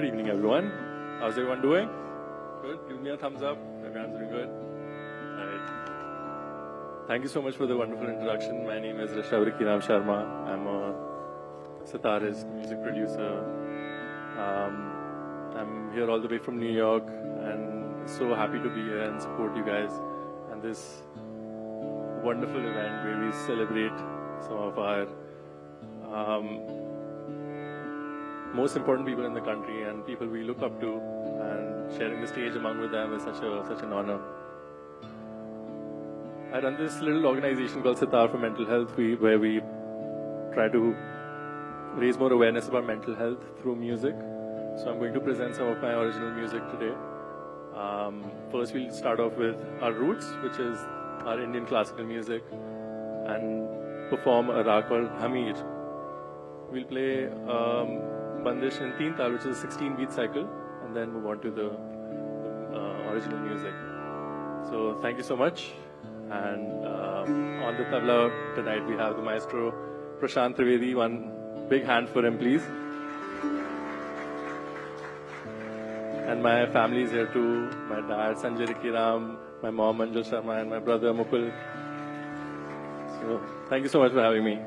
Good evening, everyone. How's everyone doing? Good? Give me a thumbs up. Everyone's doing good? All right. Thank you so much for the wonderful introduction. My name is Rishabhrikiram Sharma. I'm a sitarist, music producer. I'm here all the way from New York and so happy to be here and support you guys and this wonderful event where we celebrate some of our most important people in the country and people we look up to, and sharing the stage among with them is such an honor. I run this little organization called Sitar for Mental Health, where we try to raise more awareness about mental health through music. So I'm going to present some of my original music today. First we'll start off with our roots, which is our Indian classical music, and perform a rag called Hamir. We'll play Bandish in Teen Tal, which is a 16-beat cycle, and then move on to the original music. So thank you so much. And on the tabla tonight we have the maestro Prashant Trivedi. One big hand for him, please. And my family is here too. My dad Sanjay Rikiram, my mom Anjal Sharma, and my brother Mukul. So thank you so much for having me.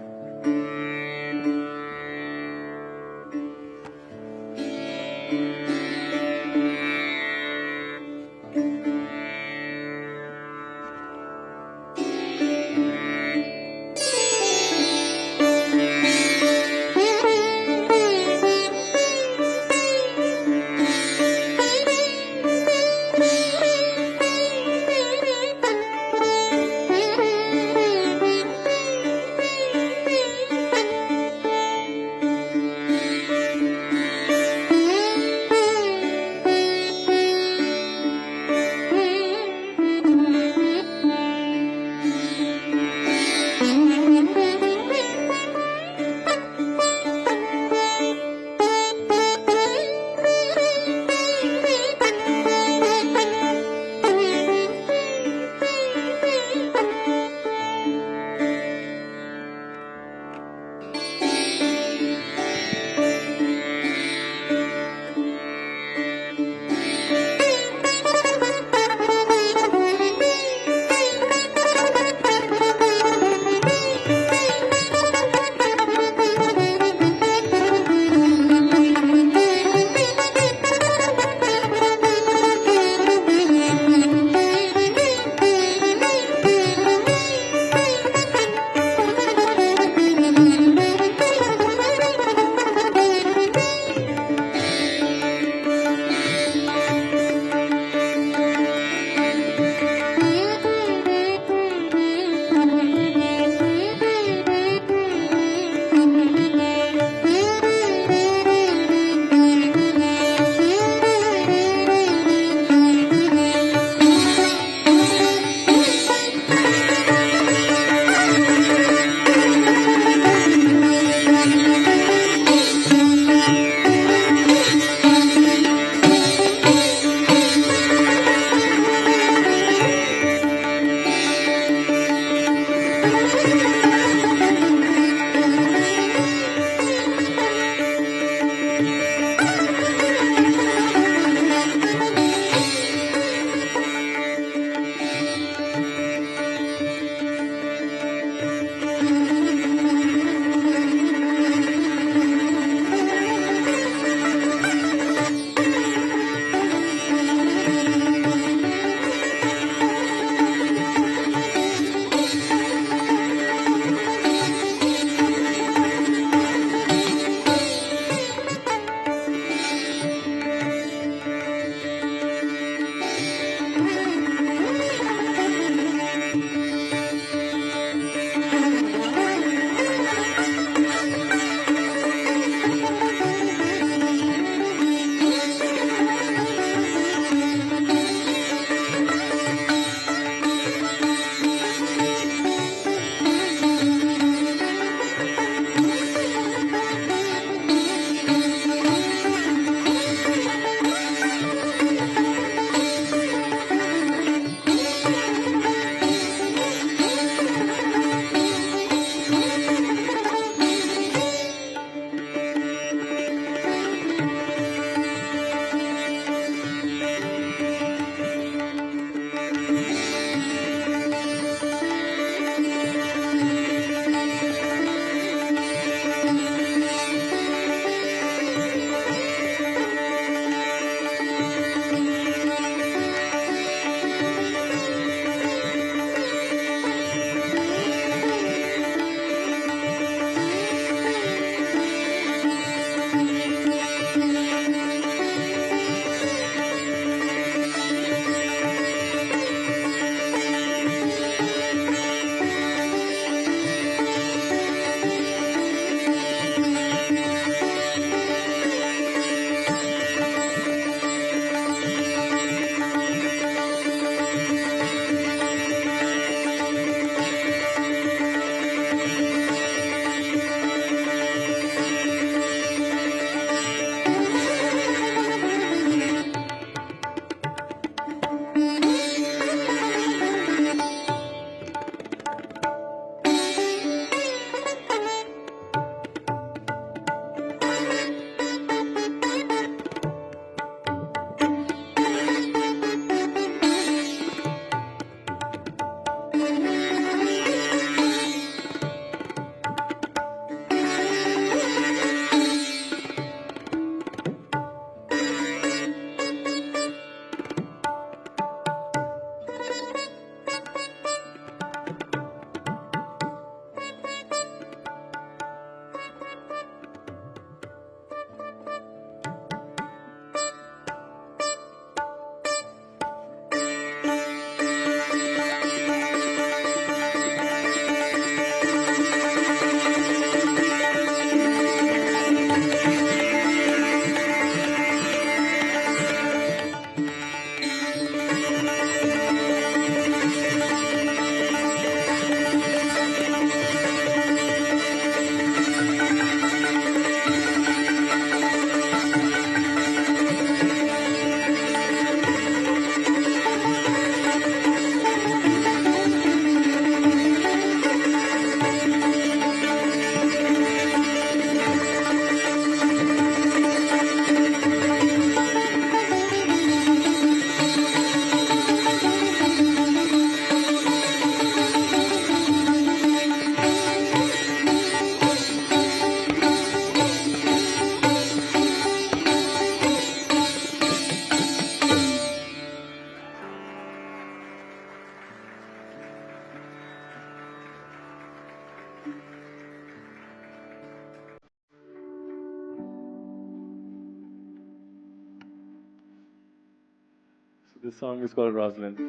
So this song is called Rosalind.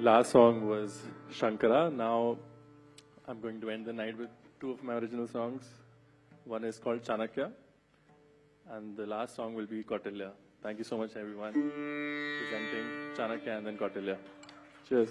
last song was Shankara. Now I'm going to end the night with two of my original songs. One is called Chanakya, and the last song will be Kautilya. Thank you so much, everyone, presenting Chanakya and then Kautilya. Cheers.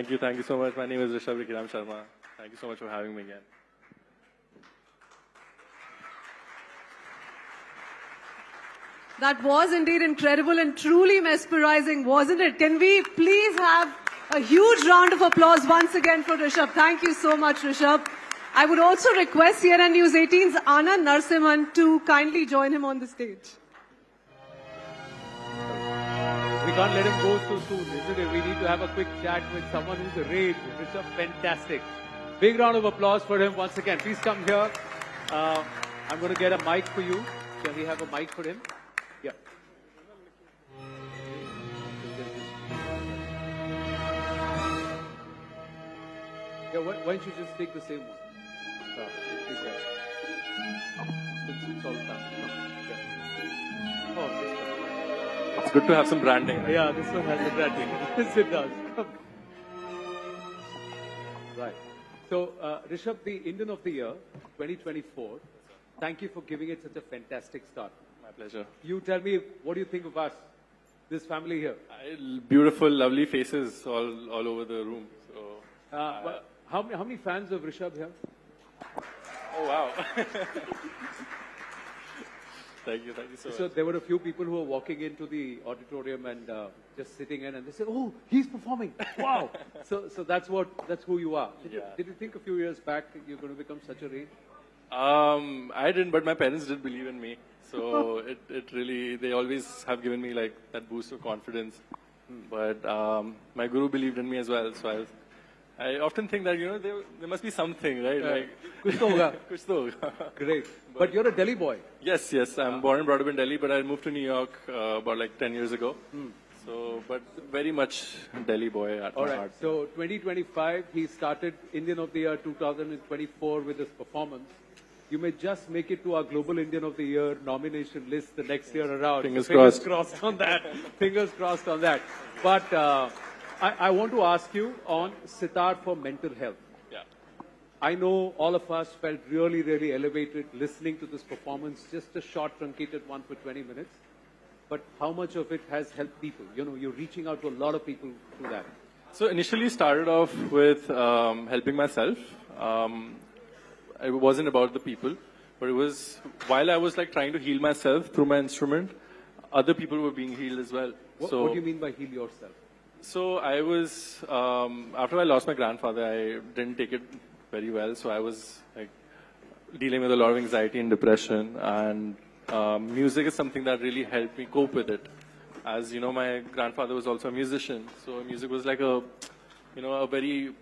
Thank you so much. My name is Rishabh Vikiram Sharma. Thank you so much for having me again. That was indeed incredible and truly mesmerizing, wasn't it? Can we please have a huge round of applause once again for Rishabh? Thank you so much, Rishabh. I would also request CNN News 18's Anand Narasimhan to kindly join him on the stage. We can't let him go so soon, isn't it? We need to have a quick chat with someone who's a rage. Rishabh, fantastic. Big round of applause for him once again. Please come here. I'm going to get a mic for you. Shall we have a mic for him? Yeah. Yeah, why don't you just take the same one? It's all done. Yeah. Oh, this one. It's good to have some branding. Right? Yeah, this one has the branding. Yes, it does. Right. So, Rishabh, the Indian of the Year 2024, thank you for giving it such a fantastic start. My pleasure. You tell me, what do you think of us, this family here? Beautiful, lovely faces all over the room. So, how many fans of Rishabh here? Oh, wow. Thank you so much. So there were a few people who were walking into the auditorium and just sitting in, and they said, "Oh, he's performing! Wow!" so that's who you are. Did you think a few years back you're going to become such a rage? I didn't, but my parents did believe in me. So it really, they always have given me like that boost of confidence. But my guru believed in me as well. So I often think that, there must be something, right? Like, kuch to hoga. Kuch to hoga. Great. But you're a Delhi boy. Yes. I'm born and brought up in Delhi, but I moved to New York about like 10 years ago. So, but very much Delhi boy at my heart. So 2025, he started Indian of the Year 2024 with his performance. You may just make it to our Global Indian of the Year nomination list the next year around. Fingers crossed on that. Fingers crossed on that. But I want to ask you on Sitar for mental health. Yeah. I know all of us felt really, really elevated listening to this performance, just a short truncated one for 20 minutes. But how much of it has helped people? You're reaching out to a lot of people through that. So initially started off with helping myself. It wasn't about the people, but it was while I was like trying to heal myself through my instrument, other people were being healed as well. What do you mean by heal yourself? So I was, after I lost my grandfather, I didn't take it very well. So I was like dealing with a lot of anxiety and depression, and music is something that really helped me cope with it. As you know, my grandfather was also a musician, so music was like a very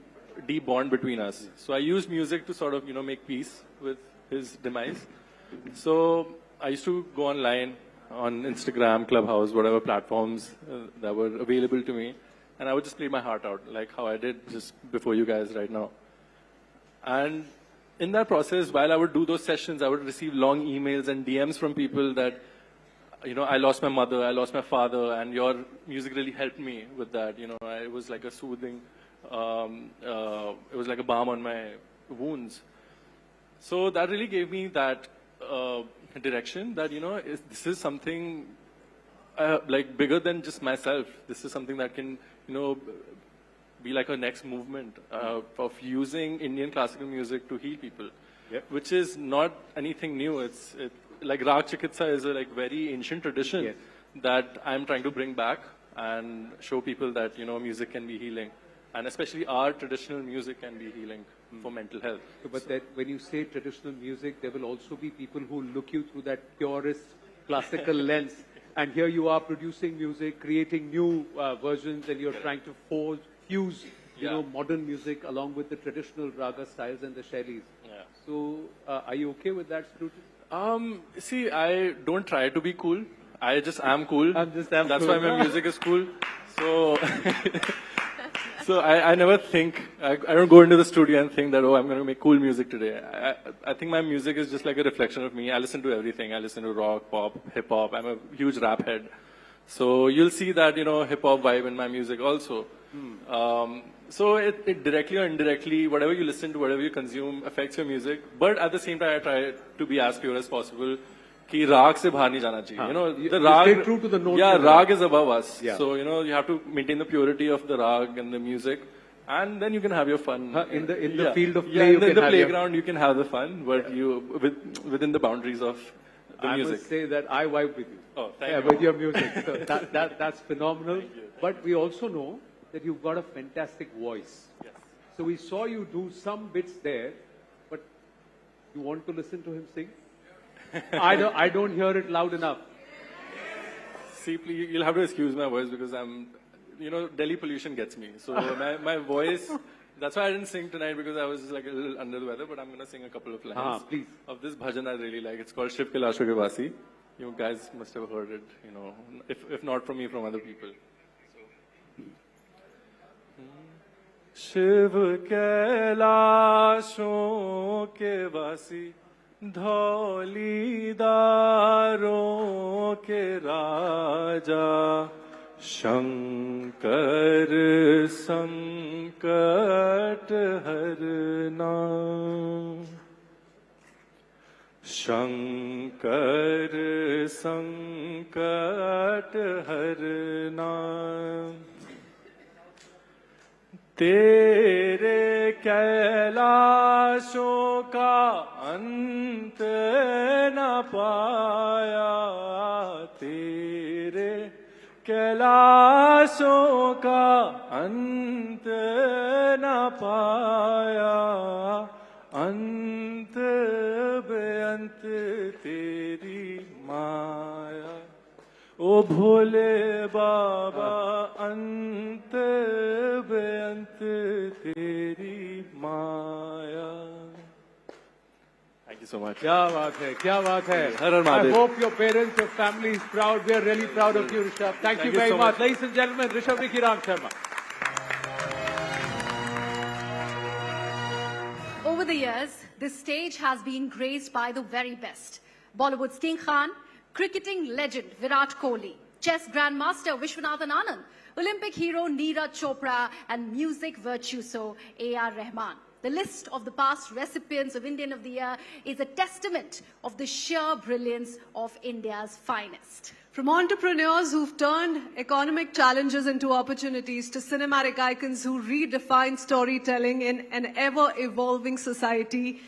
deep bond between us. So I used music to sort of, make peace with his demise. So I used to go online on Instagram, Clubhouse, whatever platforms that were available to me, and I would just play my heart out, like how I did just before you guys right now. And in that process, while I would do those sessions, I would receive long emails and DMs from people that, I lost my mother, I lost my father, and your music really helped me with that. It was like a soothing, it was like a balm on my wounds. So that really gave me that direction that, this is something like bigger than just myself. This is something that can, be like a next movement of using Indian classical music to heal people, which is not anything new. It's like Rag Chikitsa is a like very ancient tradition that I'm trying to bring back and show people that, music can be healing. And especially our traditional music can be healing for mental health. But that when you say traditional music, there will also be people who look you through that purist classical lens. And here you are producing music, creating new versions, and you're trying to fuse, modern music along with the traditional raga styles and the shailis. Yeah. So, are you okay with that scrutiny? See, I don't try to be cool. I just am cool. That's why my music is cool. So, so I never think, I don't go into the studio and think that, I'm going to make cool music today. I think my music is just like a reflection of me. I listen to everything. I listen to rock, pop, hip hop. I'm a huge rap head. So you'll see that, hip hop vibe in my music also. So it directly or indirectly, whatever you listen to, whatever you consume affects your music. But at the same time, I try to be as pure as possible. कि राग से बाहर नहीं जाना चाहिए. The rag, stay true to the notes. Yeah, rag is above us. Yeah. So, you have to maintain the purity of the rag and the music And then you can have your fun. In the field of play, in you can the have playground, you can have the fun, but within the boundaries of the I music. must say that I vibe with you. Oh, thank you. With your music. So that's phenomenal. But we also know that you've got a fantastic voice. Yes. So we saw you do some bits there, but you want to listen to him sing? I don't hear it loud enough. See, please, you'll have to excuse my voice because Delhi pollution gets me. So my voice, that's why I didn't sing tonight because I was like a little under the weather, but I'm going to sing a couple of lines please. of this bhajan I really like. It's called Shiv Kailasho Ke Vasi. You guys must have heard it, if not from me, from other people. Shiv कैलाशों के वासी धौलीदारों के राजा शंकर संकट हरना शंकर संकट हरना तेरे कैलाशों का अंत न पाया तेरे कैलाशों का अंत न पाया अंत बेअंत तेरी माया ओ भोले बाबा अंत बेअंत तेरी माया. Thank you so much. क्या बात है, क्या बात है. हर हर Mahadev. I hope your parents, your family is proud. We are really proud of you, Rishabh. Thank you very so much. much. Ladies and gentlemen, Rishabh Vicky Ram Sharma. Over the years, this stage has been graced by the very best. Bollywood's King Khan, cricketing legend Virat Kohli, chess grandmaster Vishwanathan Anand, Olympic hero Neeraj Chopra, and music virtuoso A.R. Rahman. The list of the past recipients of Indian of the Year is a testament of the sheer brilliance of India's finest. From entrepreneurs who've turned economic challenges into opportunities to cinematic icons who redefine storytelling in an ever-evolving society,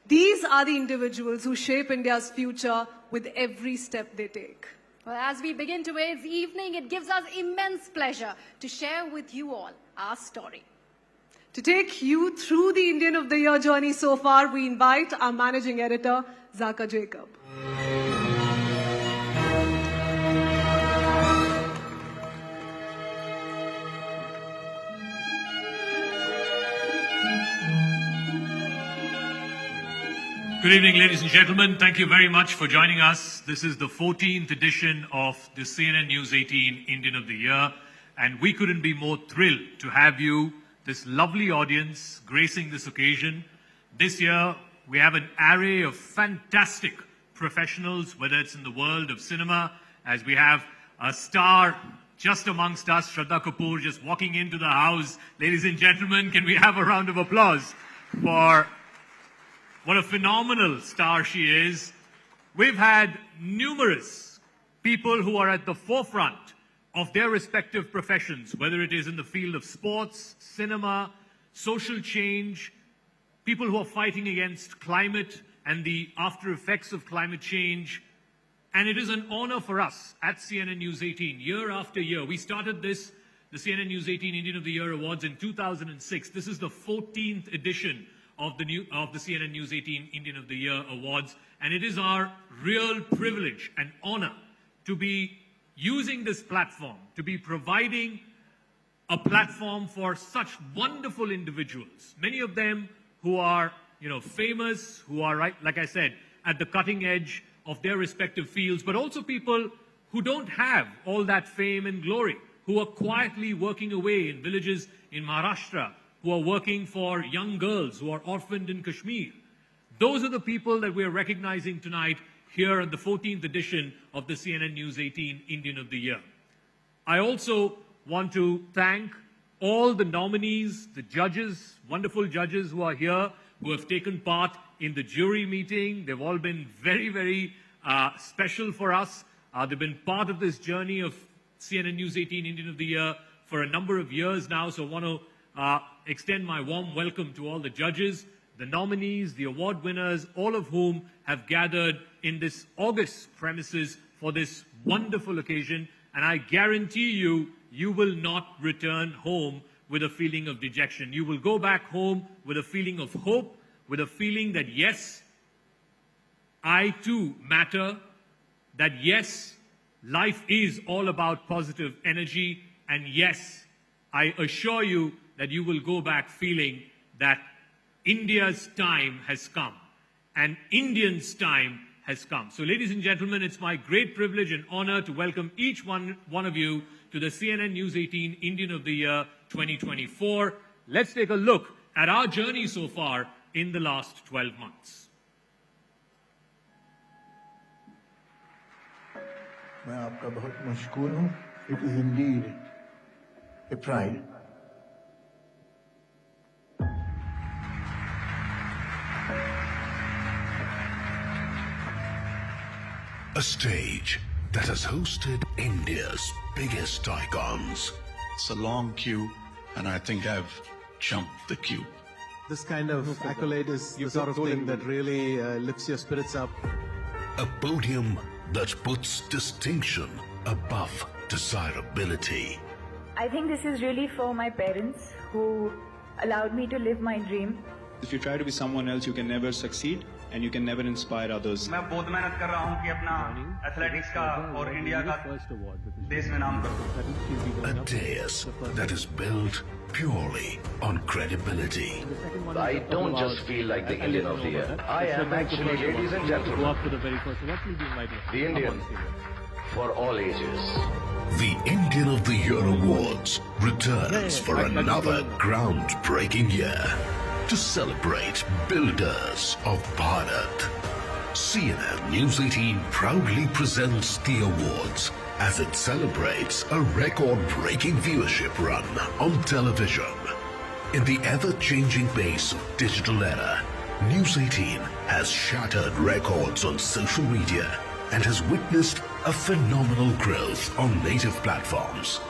these are the individuals who shape India's future with every step they take. Well, as we begin today's evening, it gives us immense pleasure to share with you all our story. To take you through the Indian of the Year journey so far, we invite our managing editor, Zaka Jacob. Good evening, ladies and gentlemen. Thank you very much for joining us. This is the 14th edition of the CNN News 18 Indian of the Year, and we couldn't be more thrilled to have you, this lovely audience, gracing this occasion. This year, we have an array of fantastic professionals, whether it's in the world of cinema, as we have a star just amongst us, Shraddha Kapoor, just walking into the house. Ladies and gentlemen, can we have a round of applause for what a phenomenal star she is. We've had numerous people who are at the forefront of their respective professions, whether it is in the field of sports, cinema, social change, people who are fighting against climate and the after effects of climate change. And it is an honor for us at CNN News 18, year after year. We started this, the CNN News 18 Indian of the Year Awards, in 2006. This is the 14th edition of the CNN News 18 Indian of the Year Awards. And it is our real privilege and honor to be using this platform, to be providing a platform for such wonderful individuals. Many of them who are, famous, who are, like I said, at the cutting edge of their respective fields, but also people who don't have all that fame and glory, who are quietly working away in villages in Maharashtra, who are working for young girls who are orphaned in Kashmir. Those are the people that we are recognizing tonight here at the 14th edition of the CNN News 18 Indian of the Year. I also want to thank all the nominees, the judges, wonderful judges who are here, who have taken part in the jury meeting. They've all been very, very special for us. They've been part of this journey of CNN News 18 Indian of the Year for a number of years now, so I want to extend my warm welcome to all the judges, the nominees, the award winners, all of whom have gathered in this august premises for this wonderful occasion. And I guarantee you, you will not return home with a feeling of dejection. You will go back home with a feeling of hope, with a feeling that yes, I too matter, that yes, life is all about positive energy, and yes, I assure you that you will go back feeling that India's time has come and Indians' time has come. So ladies and gentlemen, it's my great privilege and honor to welcome each one of you to the CNN News 18 Indian of the Year 2024. Let's take a look at our journey so far in the last 12 months. मैं आपका बहुत मशकूर हूँ. It is indeed a pride. A stage that has hosted India's biggest icons. It's a long queue, and I think I've jumped the queue. This kind of accolade is the sort of thing that really lifts your spirits up. A podium that puts distinction above desirability. I think this is really for my parents who allowed me to live my dream. If you try to be someone else, you can never succeed and you can never inspire others. मैं बहुत मेहनत कर रहा हूँ कि अपना athletics का और इंडिया का देश में नाम करूँ. A dais that is built purely on credibility. I don't just feel like the Indian of the Year. I am actually, ladies and gentlemen, the Indian for all ages. The Indian of the Year Awards returns for another groundbreaking year to celebrate builders of Bharat. CNN News 18 proudly presents the awards as it celebrates a record-breaking viewership run on television. In the ever-changing pace of digital era, News 18 has shattered records on social media and has witnessed a phenomenal growth on native platforms.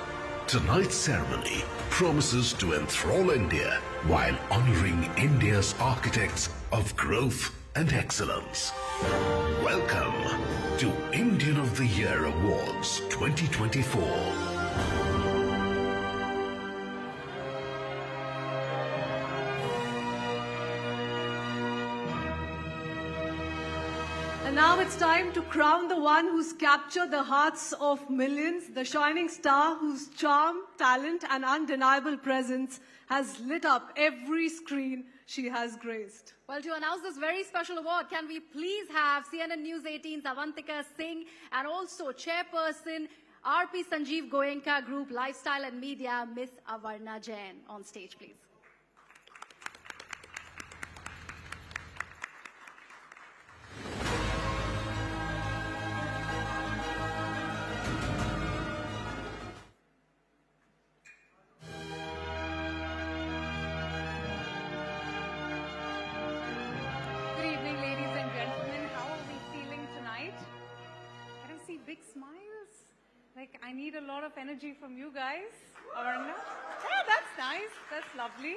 Tonight's ceremony promises to enthrall India while honoring India's architects of growth and excellence. Welcome to Indian of the Year Awards 2024. And now it's time to crown the one who's captured the hearts of millions, the shining star whose charm, talent, and undeniable presence has lit up every screen she has graced. Well, to announce this very special award, can we please have CNN News 18's Avantika Singh and also Chairperson RP Sanjeev Goenka Group Lifestyle and Media, Miss Avarna Jain, on stage, please. Big smiles. Like, I need a lot of energy from you guys. Avarna? Yeah, that's nice. That's lovely.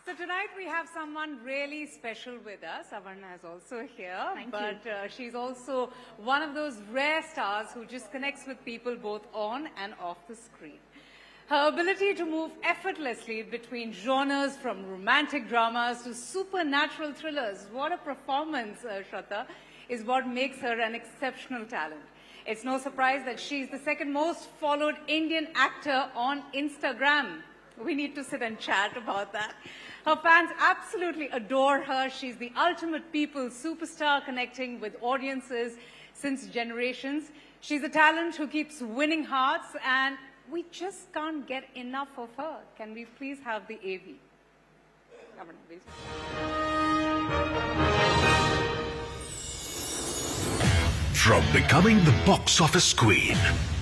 So tonight we have someone really special with us. Avarna is also here. But she's also one of those rare stars who just connects with people both on and off the screen. Her ability to move effortlessly between genres from romantic dramas to supernatural thrillers, what a performance, Shraddha, is what makes her an exceptional talent. It's no surprise that she's the second most followed Indian actor on Instagram. We need to sit and chat about that. Her fans absolutely adore her. She's the ultimate people's superstar, connecting with audiences since generations. She's a talent who keeps winning hearts, and we just can't get enough of her. Can we please have the AV? Governor, please. From becoming the box office queen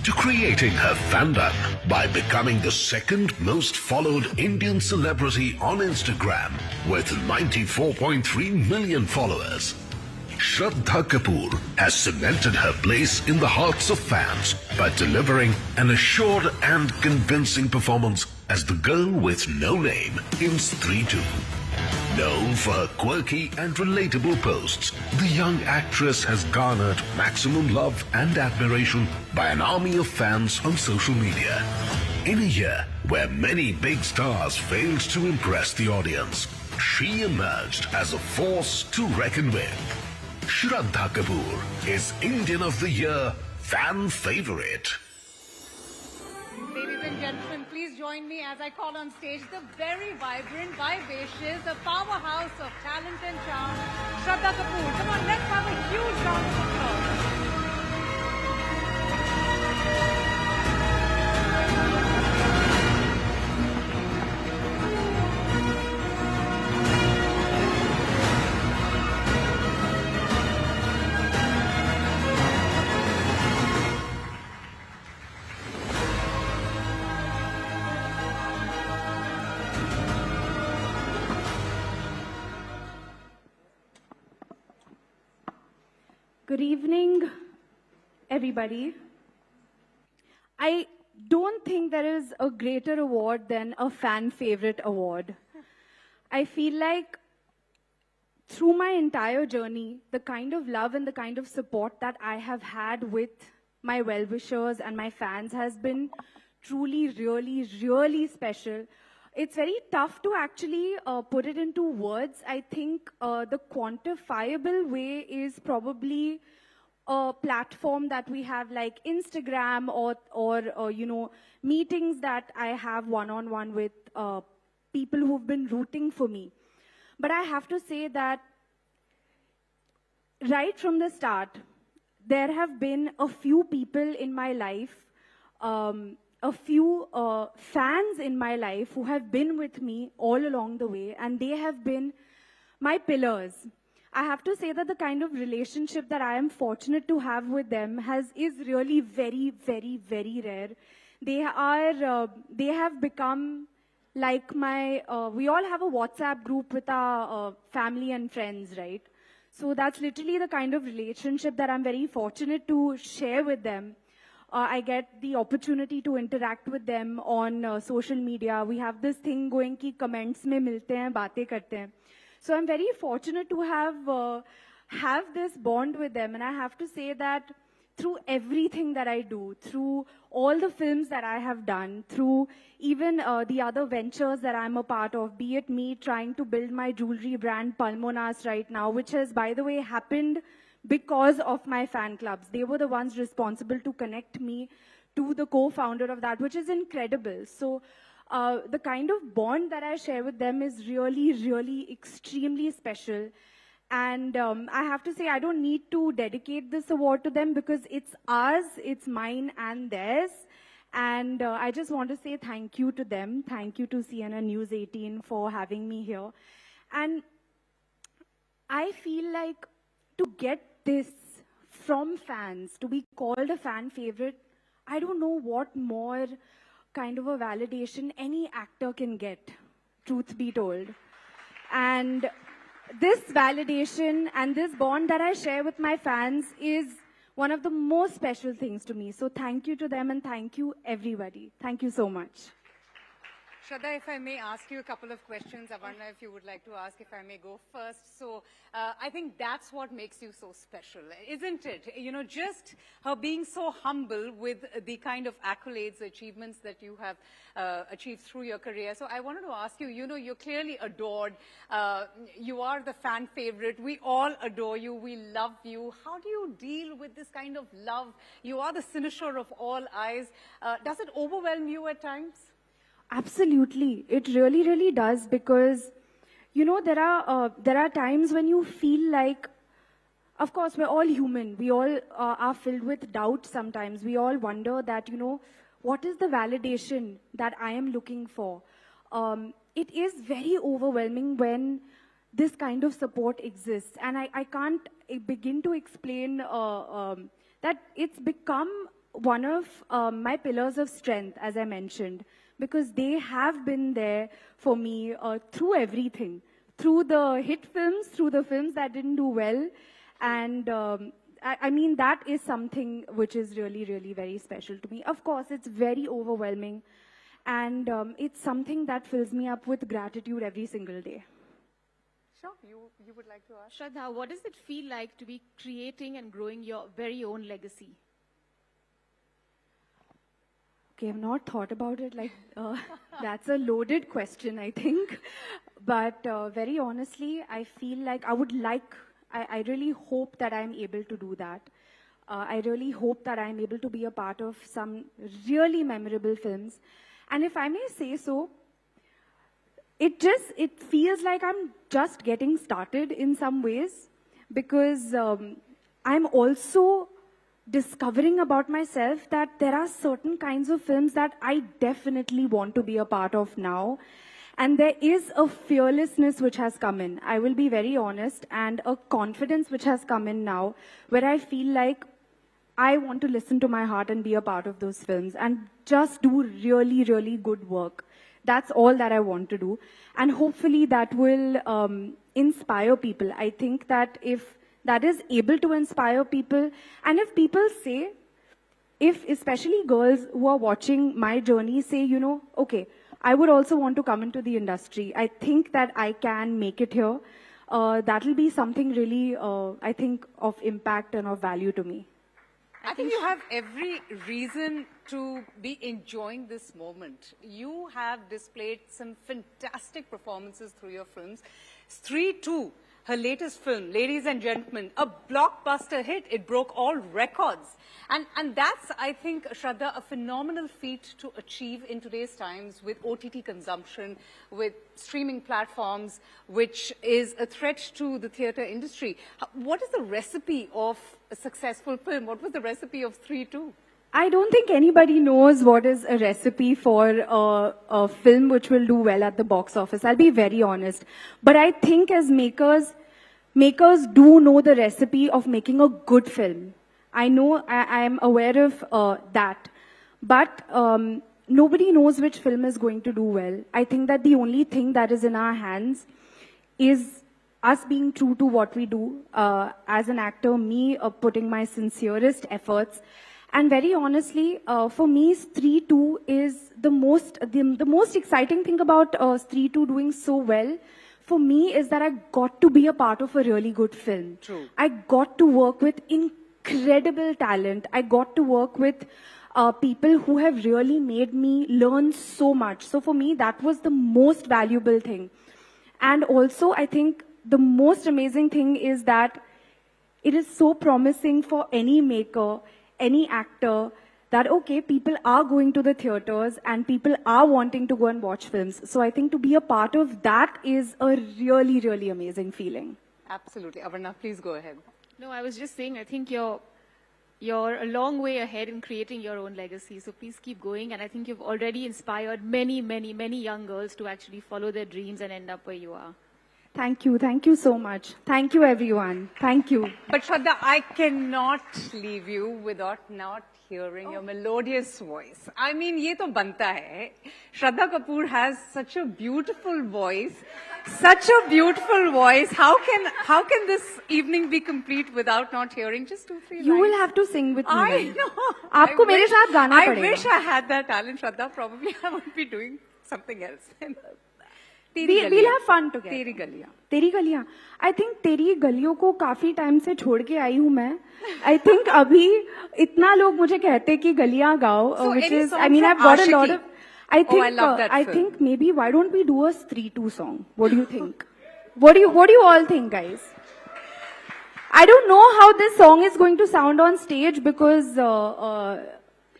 to creating her fandom by becoming the second most followed Indian celebrity on Instagram with 94.3 million followers, Shraddha Kapoor has cemented her place in the hearts of fans by delivering an assured and convincing performance as the girl with no name in Stree 2. Known for her quirky and relatable posts, the young actress has garnered maximum love and admiration by an army of fans on social media. In a year where many big stars failed to impress the audience, she emerged as a force to reckon with. Shraddha Kapoor is Indian of the Year fan favorite. Ladies and gentlemen, please join me as I call on stage the very vibrant, vivacious, the powerhouse of talent and charm, Shraddha Kapoor. Come on, let's have a huge round of applause. Good evening, everybody. I don't think there is a greater award than a fan favorite award. I feel like through my entire journey, the kind of love and the kind of support that I have had with my well-wishers and my fans has been truly, really, really special. It's very tough to actually put it into words. I think the quantifiable way is probably a platform that we have like Instagram or you know, meetings that I have one-on-one with people who've been rooting for me. But I have to say that right from the start, there have been a few people in my life, a few fans in my life who have been with me all along the way, and they have been my pillars. I have to say that the kind of relationship that I am fortunate to have with them is really very, very, very rare. They have become like my, we all have a WhatsApp group with our family and friends, right? So that's literally the kind of relationship that I'm very fortunate to share with them. I get the opportunity to interact with them on social media. We have this thing going ki comments mein milte hain, baatein karte hain. So I'm very fortunate to have this bond with them. And I have to say that through everything that I do, through all the films that I have done, through even the other ventures that I'm a part of, be it me trying to build my jewelry brand Palmonas right now, which has, by the way, happened because of my fan clubs. They were the ones responsible to connect me to the co-founder of that, which is incredible. So the kind of bond that I share with them is really, really extremely special. And I have to say, I don't need to dedicate this award to them because it's ours, it's mine and theirs. And I just want to say thank you to them. Thank you to CNN News 18 for having me here. And I feel like to get this from fans, to be called a fan favorite, I don't know what more kind of a validation any actor can get, truth be told. And this validation and this bond that I share with my fans is one of the most special things to me. So thank you to them and thank you everybody. Thank you so much. Shraddha, if I may ask you a couple of questions, Avarna, if you would like to ask, if I may go first. So I think that's what makes you so special, isn't it? You know, just her being so humble with the kind of accolades, achievements that you have achieved through your career. So I wanted to ask you, you know, you're clearly adored. You are the fan favorite. We all adore you. We love you. How do you deal with this kind of love? You are the cynosure of all eyes. Does it overwhelm you at times? Absolutely. It really, really does because, you know, there are times when you feel like, of course, we're all human. We all are filled with doubt sometimes. We all wonder that, you know, what is the validation that I am looking for? It is very overwhelming when this kind of support exists. And I can't begin to explain that it's become one of my pillars of strength, as I mentioned, because they have been there for me through everything, through the hit films, through the films that didn't do well. And I mean, that is something which is really, really very special to me. Of course, it's very overwhelming. And it's something that fills me up with gratitude every single day. Sure, you would like to ask? Shraddha, what does it feel like to be creating and growing your very own legacy? Okay, I've not thought about it like that's a loaded question, I think. But very honestly, I feel like I really hope that I'm able to do that. I really hope that I'm able to be a part of some really memorable films. And if I may say so, it feels like I'm just getting started in some ways, because I'm also discovering about myself that there are certain kinds of films that I definitely want to be a part of now. And there is a fearlessness which has come in, I will be very honest, and a confidence which has come in now, where I feel like I want to listen to my heart and be a part of those films and just do really, really good work. That's all that I want to do. And hopefully that will inspire people. I think that if that is able to inspire people, and if people say, if especially girls who are watching my journey say, you know, okay, I would also want to come into the industry, I think that I can make it here, that will be something really, I think, of impact and of value to me. I think you have every reason to be enjoying this moment. You have displayed some fantastic performances through your films. 3-2, her latest film, ladies and gentlemen, a blockbuster hit. It broke all records. And that's, I think, Shraddha, a phenomenal feat to achieve in today's times with OTT consumption, with streaming platforms, which is a threat to the theatre industry. What is the recipe of a successful film? What was the recipe of 3-2? I don't think anybody knows what is a recipe for a film which will do well at the box office. I'll be very honest. But I think as makers do know the recipe of making a good film. I know, I am aware of that. But nobody knows which film is going to do well. I think that the only thing that is in our hands is us being true to what we do. As an actor, me putting my sincerest efforts. And very honestly, for me, 3-2 is the most exciting thing about 3-2 doing so well. For me, is that I got to be a part of a really good film. True. I got to work with incredible talent. I got to work with people who have really made me learn so much. So for me, that was the most valuable thing. And also, I think the most amazing thing is that it is so promising for any maker, any actor, that, okay, people are going to the theaters and people are wanting to go and watch films. So I think to be a part of that is a really, really amazing feeling. Absolutely. Avarna, please go ahead. No, I was just saying, I think you're a long way ahead in creating your own legacy. So please keep going. And I think you've already inspired many, many, many young girls to actually follow their dreams and end up where you are. Thank you. Thank you so much. Thank you, everyone. Thank you. But Shraddha, I cannot leave you without not hearing your melodious voice. I mean, ye to banta hai. Shraddha Kapoor has such a beautiful voice. Such a beautiful voice. How can this evening be complete without not hearing just 2-3 lines? You will have to sing with me. I know. आपको मेरे साथ गाना पड़ेगा. I wish I had that talent, Shraddha. Probably I would be doing something else. We'll have fun together. तेरी गलियां. तेरी गलियां. I think तेरी गलियों को काफी टाइम से छोड़ के आई हूँ मैं. I think अभी इतना लोग मुझे कहते कि गलियां गाओ, which is, I mean, I've got a lot of. I think maybe why don't we do a 3-2 song? What do you think? What do you all think, guys? I don't know how this song is going to sound on stage because.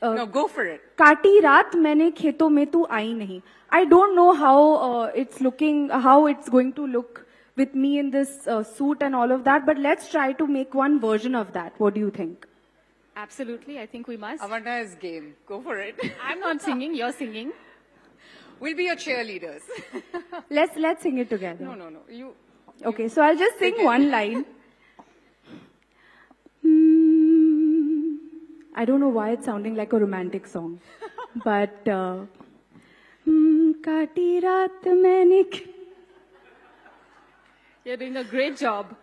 No, go for it. काटी रात मैंने खेतों में तू आई नहीं. I don't know how it's looking, how it's going to look with me in this suit and all of that, but let's try to make one version of that. What do you think? Absolutely, I think we must. Avarna is game. Go for it. I'm not singing, you're singing. We'll be your cheerleaders. Let's sing it together. No. You. Okay, so I'll just sing one line. I don't know why it's sounding like a romantic song, but काटी रात मैंने. You're doing a great job.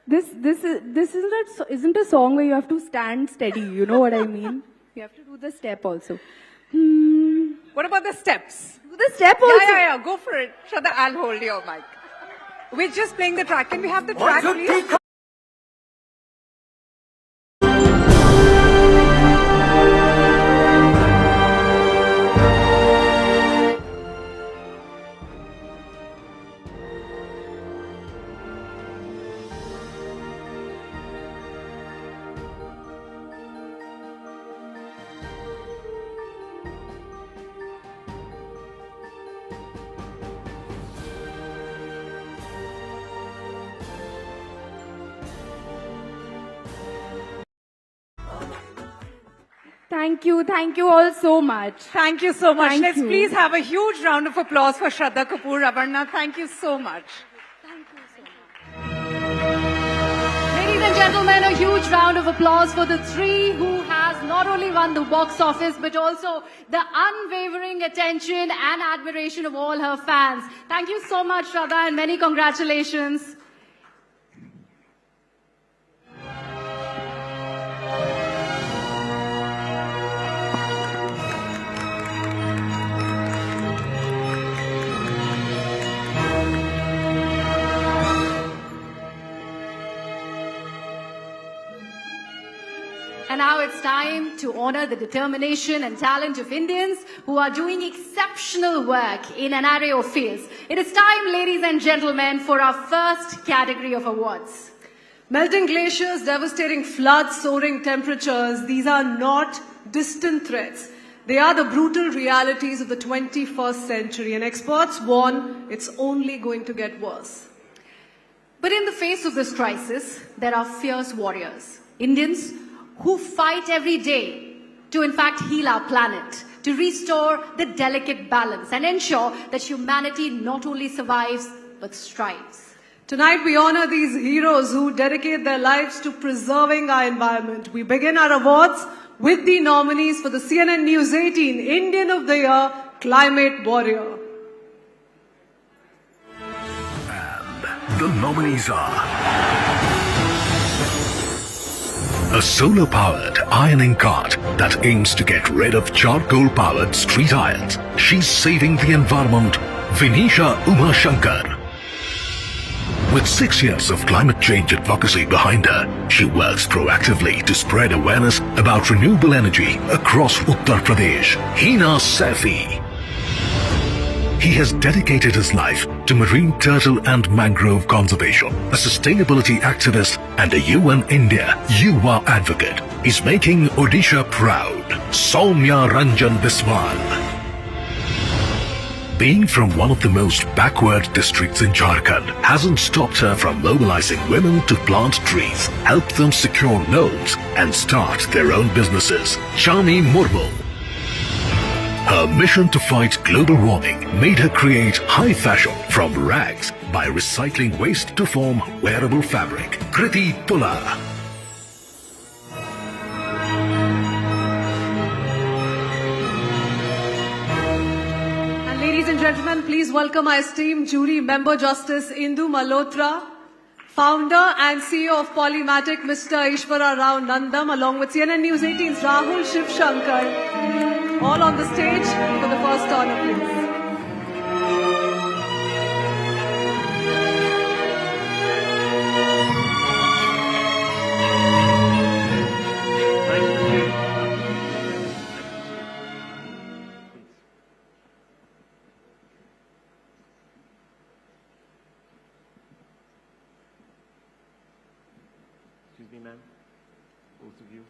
This isn't a song where you have to stand steady. You know what I mean? You have to do the step also. What about the steps? The step also. Yeah. Go for it. Shraddha, I'll hold your mic. We're just playing the track. Can we have the track, please? Thank you all so much. Thank you so much. Let's you. please have a huge round of applause for Shraddha Kapoor. Avarna, thank you so much. Ladies and gentlemen, a huge round of applause for the three who has not only won the box office but also the unwavering attention and admiration of all her fans. Thank you so much, Shraddha, and many congratulations. And now it's time to honor the determination and talent of Indians who are doing exceptional work in an array of fields. It is time, ladies and gentlemen, for our first category of awards. Melting glaciers, devastating floods, soaring temperatures, these are not distant threats. They are the brutal realities of the 21st century, and experts warn it's only going to get worse. But in the face of this crisis, there are fierce warriors, Indians who fight every day to in fact heal our planet, to restore the delicate balance and ensure that humanity not only survives but strives. Tonight we honor these heroes who dedicate their lives to preserving our environment. We begin our awards with the nominees for the CNN News 18 Indian of the Year Climate Warrior. And the nominees are a solar-powered ironing cart that aims to get rid of charcoal-powered street irons. She's saving the environment. Vinisha Uma Shankar. With 6 years of climate change advocacy behind her, she works proactively to spread awareness about renewable energy across Uttar Pradesh. Hina Saifi. He has dedicated his life to marine turtle and mangrove conservation. A sustainability activist and a UN India Yuva advocate. He's making Odisha proud. Soumya Ranjan Biswal. Being from one of the most backward districts in Jharkhand hasn't stopped her from mobilizing women to plant trees, help them secure loans and start their own businesses. Chani Murmu. Her mission to fight global warming made her create high fashion from rags by recycling waste to form wearable fabric. Kriti Pula. And ladies and gentlemen, please welcome our esteemed jury member Justice Indu Malhotra, founder and CEO of Polymatic, Mr. Ishwara Rao Nandam, along with CNN News 18's Rahul Shiv Shankar. All on the stage for the first honor, please. Excuse me, ma'am. Both of you.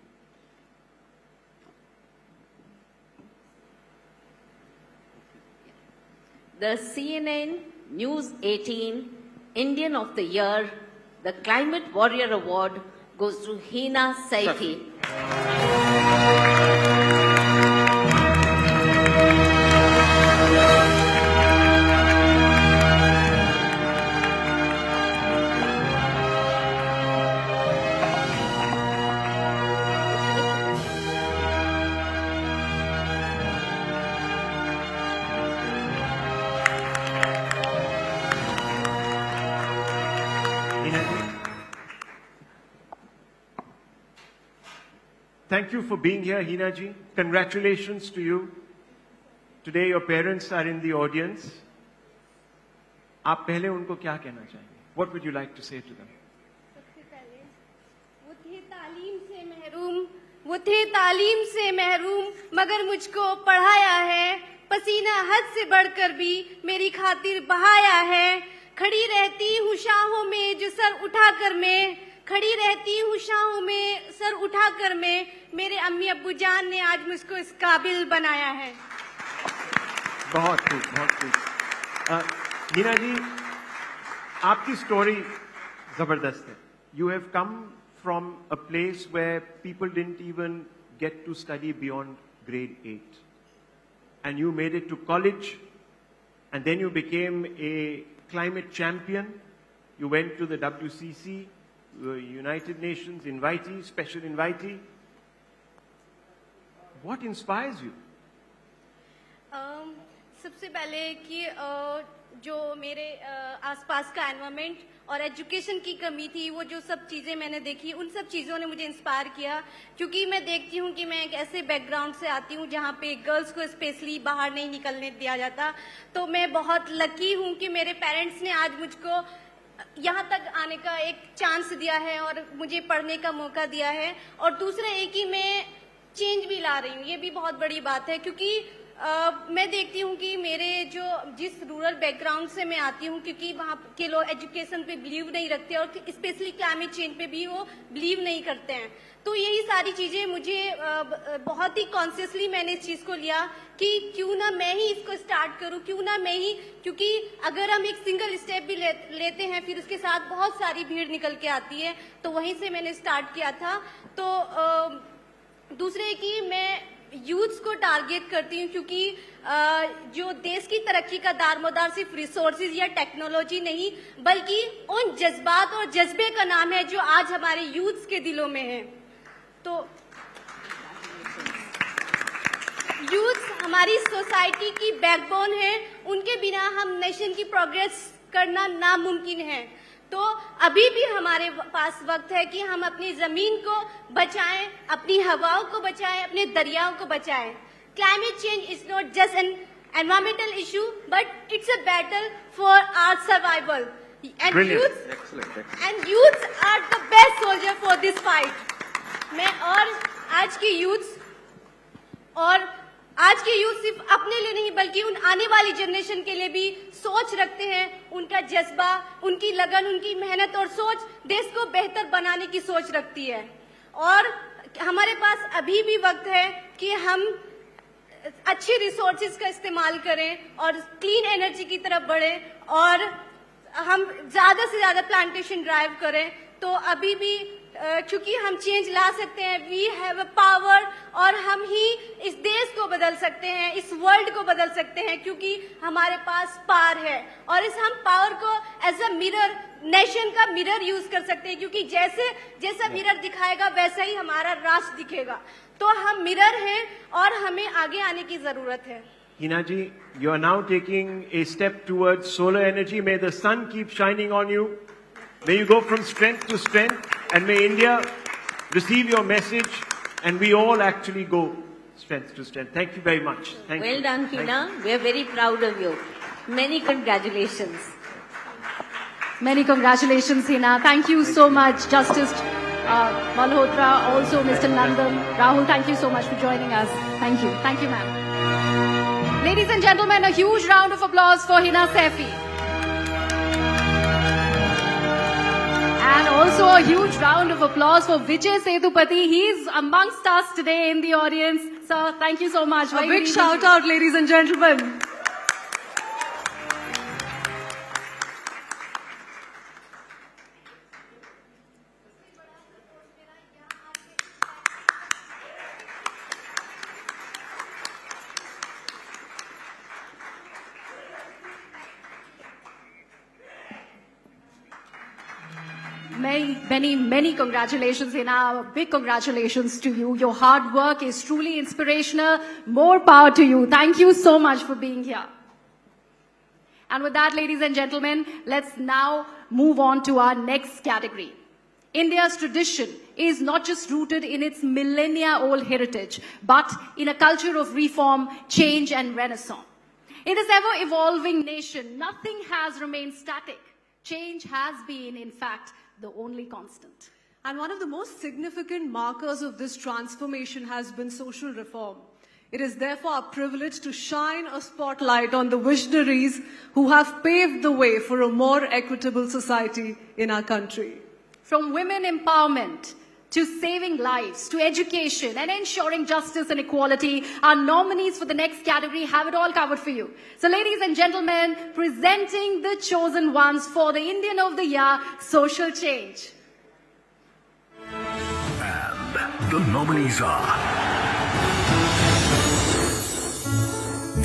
The CNN News 18 Indian of the Year, the Climate Warrior Award goes to Hina Saifi. Thank you for being here, Hina ji. Congratulations to you. Today your parents are in the audience. आप पहले उनको क्या कहना चाहेंगे? What would you like to say to them? सबसे पहले वो थे तालीम से महरूम मगर मुझको पढ़ाया है, पसीना हद से बढ़कर भी मेरी खातिर बहाया है। खड़ी रहती हूँ शाहों में जो सर उठाकर मैं, खड़ी रहती हूँ शाहों में सर उठाकर मैं, मेरे अम्मी अब्बू जान ने आज मुझको इस काबिल बनाया है। बहुत खूब, बहुत खूब। हीना जी, आपकी स्टोरी जबरदस्त है। You have come from a place where people didn't even get to study beyond grade 8. And you made it to college, and then you became a climate champion. You went to the WCC, United Nations invitee, special invitee. What inspires you? सबसे पहले कि जो मेरे आसपास का environment और education की कमी थी, वो जो सब चीज़ें मैंने देखी, उन सब चीज़ों ने मुझे इंस्पायर किया। क्योंकि मैं देखती हूँ कि मैं एक ऐसे बैकग्राउंड से आती हूँ जहाँ पे गर्ल्स को स्पेशली बाहर नहीं निकलने दिया जाता। तो मैं बहुत लकी हूँ कि मेरे पेरेंट्स ने आज मुझको यहाँ तक आने का एक चांस दिया है और मुझे पढ़ने का मौका दिया है। और दूसरा एक ही मैं चेंज भी ला रही हूँ, ये भी बहुत बड़ी बात है। क्योंकि मैं देखती हूँ कि मेरे जिस रूरल बैकग्राउंड से मैं आती हूँ, क्योंकि वहाँ के लोग एजुकेशन पे बिलीव नहीं रखते और स्पेशली क्लाइमेट चेंज पे भी वो बिलीव नहीं करते हैं। तो यही सारी चीज़ें मुझे बहुत ही कॉन्शियसली मैंने इस चीज़ को लिया कि क्यों ना मैं ही इसको स्टार्ट करूँ, क्यों ना मैं ही, क्योंकि अगर हम एक सिंगल स्टेप भी लेते हैं फिर उसके साथ बहुत सारी भीड़ निकल के आती है। तो वहीं से मैंने स्टार्ट किया था। तो दूसरे कि मैं यूथ्स को टारगेट करती हूँ, क्योंकि जो देश की तरक्की का दारोमदार सिर्फ रिसोर्सेज या टेक्नोलॉजी नहीं बल्कि उन जज्बात और जज्बे का नाम है जो आज हमारे यूथ्स के दिलों में है। तो यूथ्स हमारी सोसाइटी की बैकबोन है, उनके बिना हम नेशन की प्रोग्रेस करना नामुमकिन है। तो अभी भी हमारे पास वक्त है कि हम अपनी जमीन को बचाएं, अपनी हवाओं को बचाएं, अपने दरियाओं को बचाएं। Climate change is not just an environmental issue but it's a battle for our survival and youths are the best soldier for this fight. मैं और आज के यूथ सिर्फ अपने लिए नहीं बल्कि उन आने वाली जनरेशन के लिए भी सोच रखते हैं। उनका जज्बा, उनकी लगन, उनकी मेहनत और सोच देश को बेहतर बनाने की सोच रखती है। और हमारे पास अभी भी वक्त है कि हम अच्छी रिसोर्सेज का इस्तेमाल करें और क्लीन एनर्जी की तरफ बढ़ें और हम ज्यादा से ज्यादा प्लांटेशन ड्राइव करें। तो अभी भी क्योंकि हम चेंज ला सकते हैं, वी हैव अ पावर, और हम ही इस देश को बदल सकते हैं, इस वर्ल्ड को बदल सकते हैं, क्योंकि हमारे पास पावर है। और इस हम पावर को एज अ मिरर, नेशन का मिरर यूज कर सकते हैं, क्योंकि जैसा मिरर दिखाएगा वैसा ही हमारा राष्ट्र दिखेगा। तो हम मिरर हैं और हमें आगे आने की जरूरत है। Hina ji, you are now taking a step towards solar energy. May the sun keep shining on you. May you go from strength to strength, and may India receive your message, and we all actually go strength to strength. Thank you very much. Thank you. Well done, Hina. We are very proud of you. Many congratulations. Many congratulations, Hina. Thank you so much, Justice Malhotra, also Mr. Nandan. Rahul, thank you so much for joining us. Thank you. Thank you, ma'am. Ladies and gentlemen, a huge round of applause for Hina Saifi. And also a huge round of applause for Vijay Sethupathi. He's amongst us today in the audience. Sir, thank you so much. A big shout out, ladies and gentlemen. Many congratulations, Hina. Big congratulations to you. Your hard work is truly inspirational. More power to you. Thank you so much for being here. And with that, ladies and gentlemen, let's now move on to our next category. India's tradition is not just rooted in its millennia-old heritage, but in a culture of reform, change, and renaissance. In this ever-evolving nation, nothing has remained static. Change has been, in fact, the only constant. And one of the most significant markers of this transformation has been social reform. It is therefore a privilege to shine a spotlight on the visionaries who have paved the way for a more equitable society in our country. From women empowerment to saving lives, to education and ensuring justice and equality, our nominees for the next category have it all covered for you. So ladies and gentlemen, presenting the chosen ones for the Indian of the Year, Social Change. And the nominees are...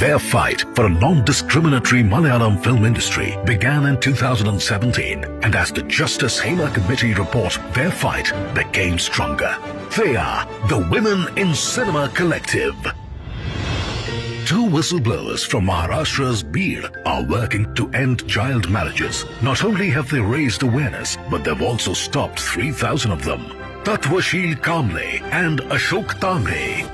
Their fight for a non-discriminatory Malayalam film industry began in 2017, and as the Justice Hema Committee report, their fight became stronger. They are the Women in Cinema Collective. Two whistleblowers from Maharashtra's Beed are working to end child marriages. Not only have they raised awareness, but they've also stopped 3,000 of them. Tatwashil Kamle and Ashok Tamre.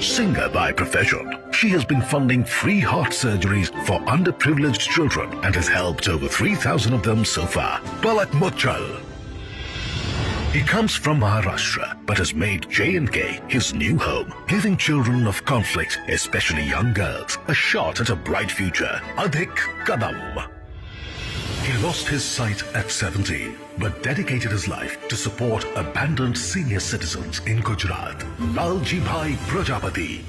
Singer by profession, she has been funding free heart surgeries for underprivileged children and has helped over 3,000 of them so far. Palak Mochal. He comes from Maharashtra but has made J&K his new home, giving children of conflict, especially young girls, a shot at a bright future. Adhik Kadam. He lost his sight at 17, but dedicated his life to support abandoned senior citizens in Gujarat. Lalji Bhai Prajapati.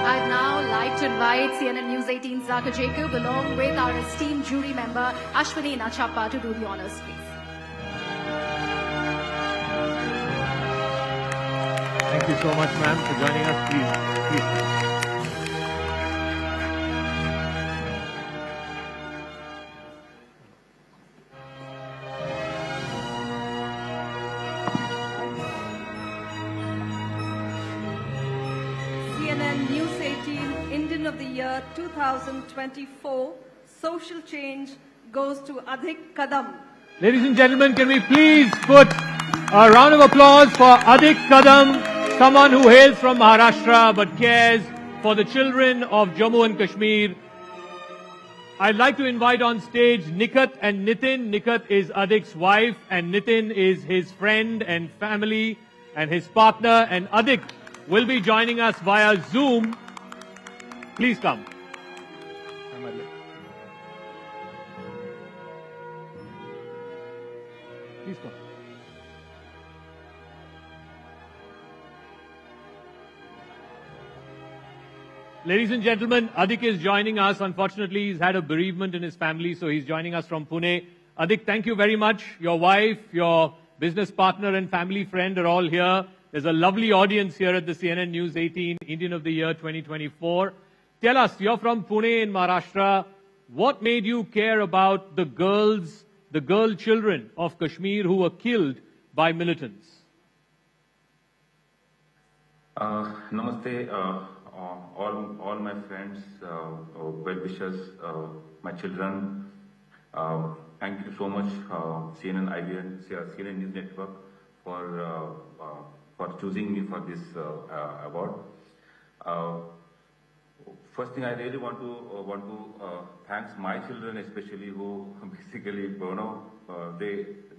I'd now like to invite CNN News 18's Zaka Jacob along with our esteemed jury member Ashwini Nachappa to do the honors, please. Thank you so much, ma'am, for joining us. Please. CNN News 18 Indian of the Year 2024 Social Change goes to Adhik Kadam. Ladies and gentlemen, can we please put a round of applause for Adhik Kadam, someone who hails from Maharashtra but cares for the children of Jammu and Kashmir. I'd like to invite on stage Nikat and Nitin. Nikat is Adhik's wife and Nitin is his friend and family and his partner, and Adhik will be joining us via Zoom. Please come. Please come. Ladies and gentlemen, Adhik is joining us. Unfortunately, he's had a bereavement in his family, so he's joining us from Pune. Adhik, thank you very much. Your wife, your business partner and family friend are all here. There's a lovely audience here at the CNN News 18 Indian of the Year 2024. Tell us, you're from Pune in Maharashtra. What made you care about the girl children of Kashmir who were killed by militants? Namaste, all my friends, well-wishers, my children. Thank you so much, CNN News Network, for choosing me for this award. First thing, I really want to thank my children, especially who basically,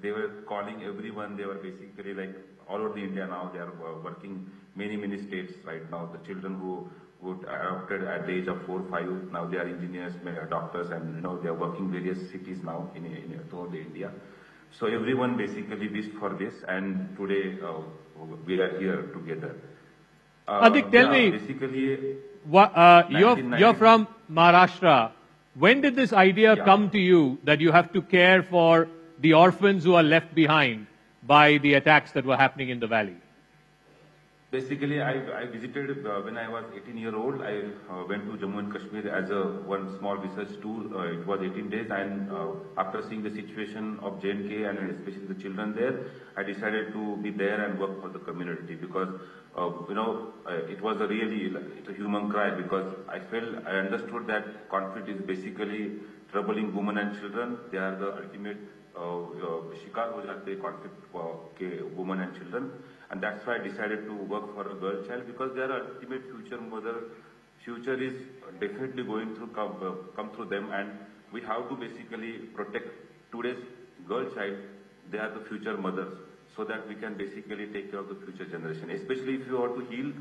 they were calling everyone. They were basically like all over the India now. They are working many states right now. The children who would adopted at the age of 4, 5, now they are engineers, doctors, and they are working various cities now in throughout India. So everyone basically wished for this, and today we are here together. Adhik, tell me, basically, you're from Maharashtra. When did this idea come to you that you have to care for the orphans who are left behind by the attacks that were happening in the valley? Basically, I visited when I was 18-year-old. I went to Jammu and Kashmir as one small research tour. It was 18 days, and after seeing the situation of J&K and especially the children there, I decided to be there and work for the community, because it was it's a human cry, because I understood that conflict is basically troubling women and children. They are the ultimate shikar ho jate conflict women and children, and that's why I decided to work for a girl child, because they are ultimate future mother. Future is definitely going to come through them, and we have to basically protect today's girl child. They are the future mothers, so that we can basically take care of the future generation. Especially if you want to heal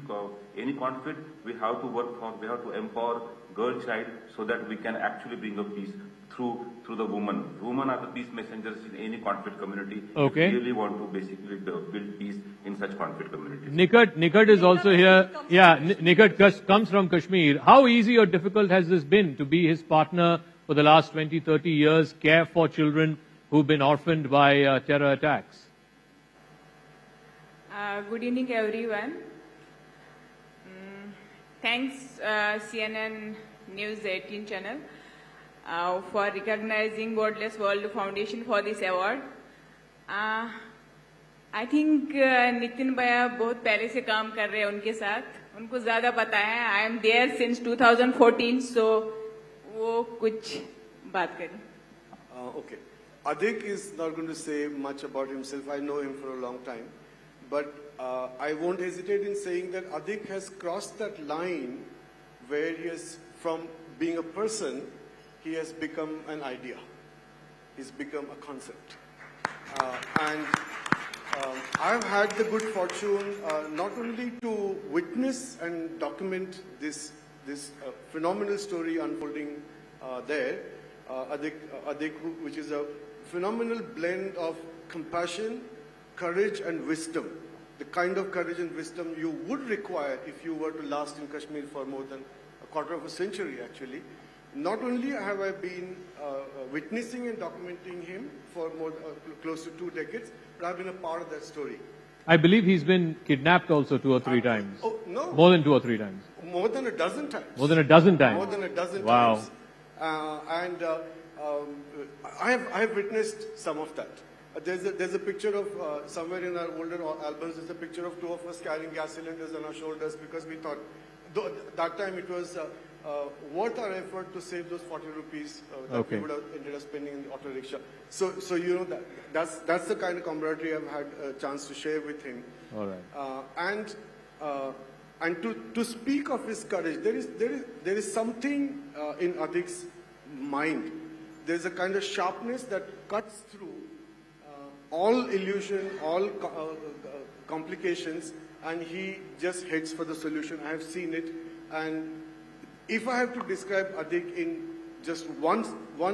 any conflict, we have to empower girl child, so that we can actually bring a peace through the women. Women are the peace messengers in any conflict community. Okay. We really want to basically build peace in such conflict communities. Nikat is also here. Yeah, Nikat comes from Kashmir. How easy or difficult has this been to be his partner for the last 20, 30 years, care for children who've been orphaned by terror attacks? Good evening, everyone. Thanks, CNN News 18 channel, for recognizing Wordless World Foundation for this award. I think Nitin भैया बहुत पहले से काम कर रहे हैं उनके साथ, उनको ज़्यादा पता है. I am there since 2014, so वो कुछ बात करें. Okay. Adhik is not going to say much about himself. I know him for a long time. But I won't hesitate in saying that Adhik has crossed that line where he has, from being a person, he has become an idea. He's become a concept. I've had the good fortune not only to witness and document this phenomenal story unfolding there, Adhik, which is a phenomenal blend of compassion, courage and wisdom, the kind of courage and wisdom you would require if you were to last in Kashmir for more than a quarter of a century, actually. Not only have I been witnessing and documenting him for close to 2 decades, but I've been a part of that story. I believe he's been kidnapped also 2 or 3 times. Oh, no. More than 2 or 3 times. More than a dozen times. More than a dozen times. More than a dozen wow. times. I have witnessed some of that. There's a picture of, somewhere in our older albums, there's a picture of 2 of us carrying gas cylinders on our shoulders, because we thought, that time it was worth our effort to save those 40 rupees that we would have ended up spending in the auto rickshaw. So you know, that's the kind of camaraderie I've had a chance to share with him. All right. And to speak of his courage, there is something in Adhik's mind. There's a kind of sharpness that cuts through all illusion, all complications, and he just heads for the solution. I have seen it, and if I have to describe Adhik in just one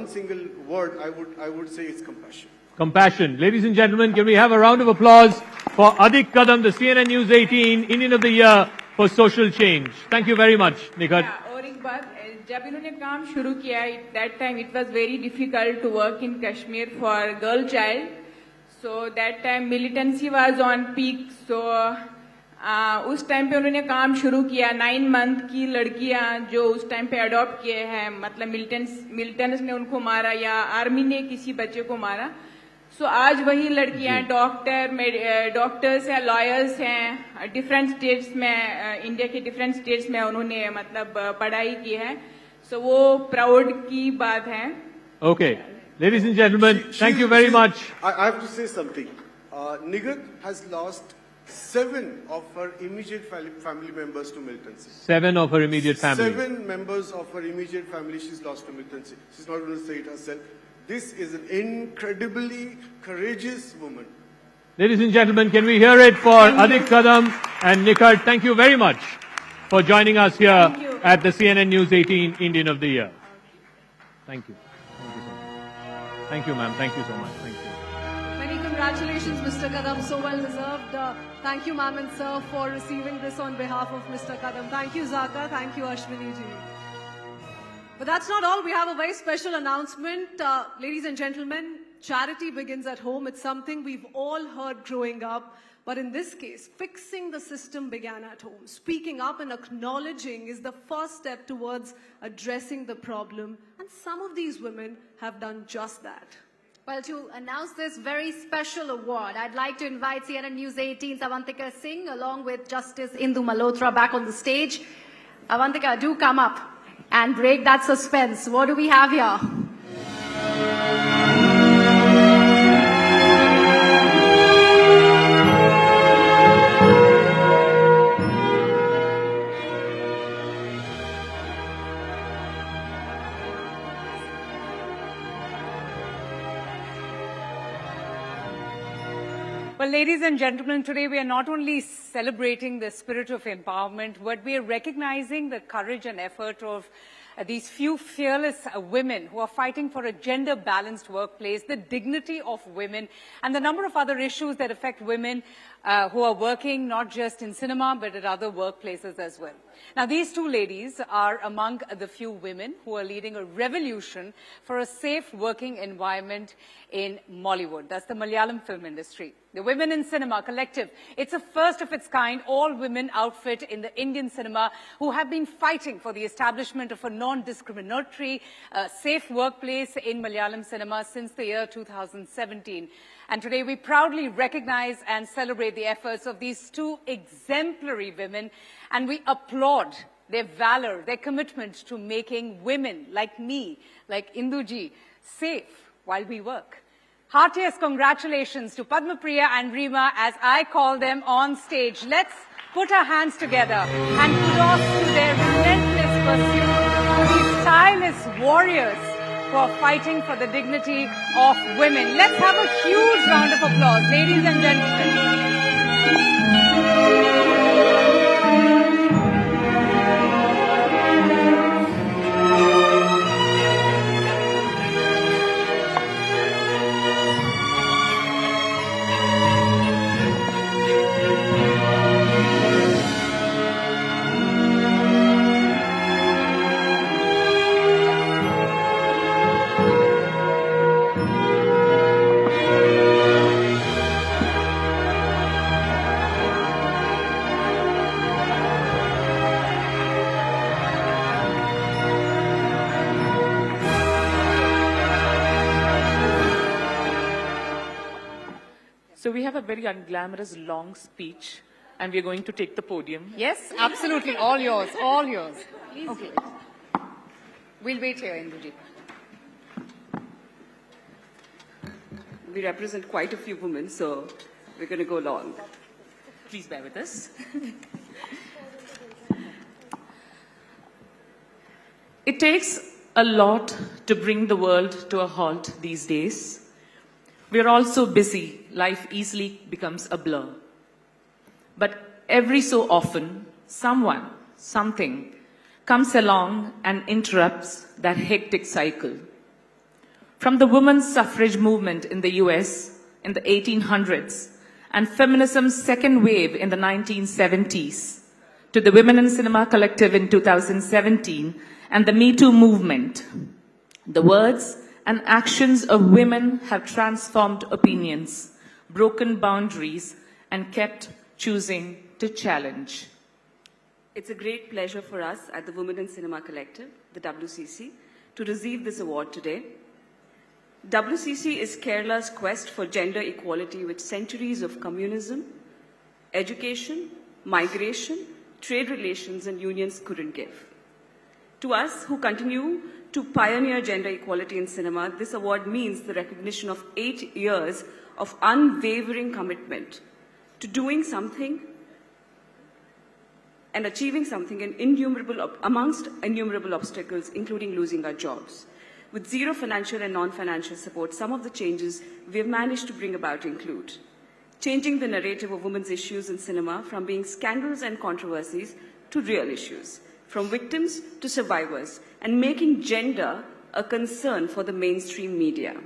single word, I would say it's compassion. Compassion. Ladies and gentlemen, can we have a round of applause for Adhik Kadam, the CNN News 18 Indian of the Year for Social Change. Thank you very much, Nikat. Yeah, और एक बात, जब इन्होंने काम शुरू किया, that time it was very difficult to work in Kashmir for girl child. So that time militancy was on peak. So उस time पे उन्होंने काम शुरू किया. 9 month की लड़कियां जो उस टाइम पे अडॉप्ट किए हैं, मतलब मिलिटेंट्स ने उनको मारा या आर्मी ने किसी बच्चे को मारा. सो आज वही लड़कियां डॉक्टर्स हैं, लॉयर्स हैं, डिफरेंट स्टेट्स में, इंडिया के डिफरेंट स्टेट्स में उन्होंने मतलब पढ़ाई की है. सो वो प्राउड की बात है. Okay. Ladies and gentlemen, thank you very much. I have to say something. Nigat has lost 7 of her immediate family members to militancy. 7 of her immediate family. 7 members of her immediate family she's lost to militancy. She's not going to say it herself. This is an incredibly courageous woman. Ladies and gentlemen, can we hear it for Adhik Kadam and Nikat? Thank you very much for joining us here at the CNN News 18 Indian of the Year. Thank you. Thank you so much. Thank you, ma'am. Thank you so much. Thank you. Many congratulations, Mr. Kadam. So well deserved. Thank you, ma'am and sir, for receiving this on behalf of Mr. Kadam. Thank you, Zaka. Thank you, Ashwini ji. But that's not all. We have a very special announcement. Ladies and gentlemen, charity begins at home. It's something we've all heard growing up. But in this case, fixing the system began at home. Speaking up and acknowledging is the first step towards addressing the problem. And some of these women have done just that. Well, to announce this very special award, I'd like to invite CNN News 18's Avantika Singh along with Justice Indu Malhotra back on the stage. Avantika, do come up and break that suspense. What do we have here? Well, ladies and gentlemen, today we are not only celebrating the spirit of empowerment, but we are recognizing the courage and effort of these few fearless women who are fighting for a gender-balanced workplace, the dignity of women, and the number of other issues that affect women who are working not just in cinema, but at other workplaces as well. Now, these two ladies are among the few women who are leading a revolution for a safe working environment in Mollywood. That's the Malayalam film industry. The Women in Cinema Collective, it's a first of its kind all-women outfit in the Indian cinema who have been fighting for the establishment of a non-discriminatory, safe workplace in Malayalam cinema since the year 2017. And today we proudly recognize and celebrate the efforts of these two exemplary women, and we applaud their valor, their commitment to making women like me, like Induji, safe while we work. Heartiest congratulations to Padma Priya and Reema as I call them on stage. Let's put our hands together and kudos to their relentless pursuit, to these tireless warriors who are fighting for the dignity of women. Let's have a huge round of applause, ladies and gentlemen. So we have a very unglamorous long speech, and we're going to take the podium. Yes, absolutely. All yours. All yours. Please. Okay. We'll wait here, Induji. We represent quite a few women, so we're going to go long. Please bear with us. It takes a lot to bring the world to a halt these days. We're all so busy, life easily becomes a blur. But every so often, someone, something, comes along and interrupts that hectic cycle. From the women's suffrage movement in the US in the 1800s and feminism's second wave in the 1970s, to the Women in Cinema Collective in 2017 and the Me Too movement, the words and actions of women have transformed opinions, broken boundaries, and kept choosing to challenge. It's a great pleasure for us at the Women in Cinema Collective, the WCC, to receive this award today. WCC is Kerala's quest for gender equality which centuries of communism, education, migration, trade relations, and unions couldn't give. To us, who continue to pioneer gender equality in cinema, this award means the recognition of 8 years of unwavering commitment to doing something and achieving something amongst innumerable obstacles, including losing our jobs. With zero financial and non-financial support, some of the changes we have managed to bring about include changing the narrative of women's issues in cinema from being scandals and controversies to real issues, from victims to survivors, and making gender a concern for the mainstream media.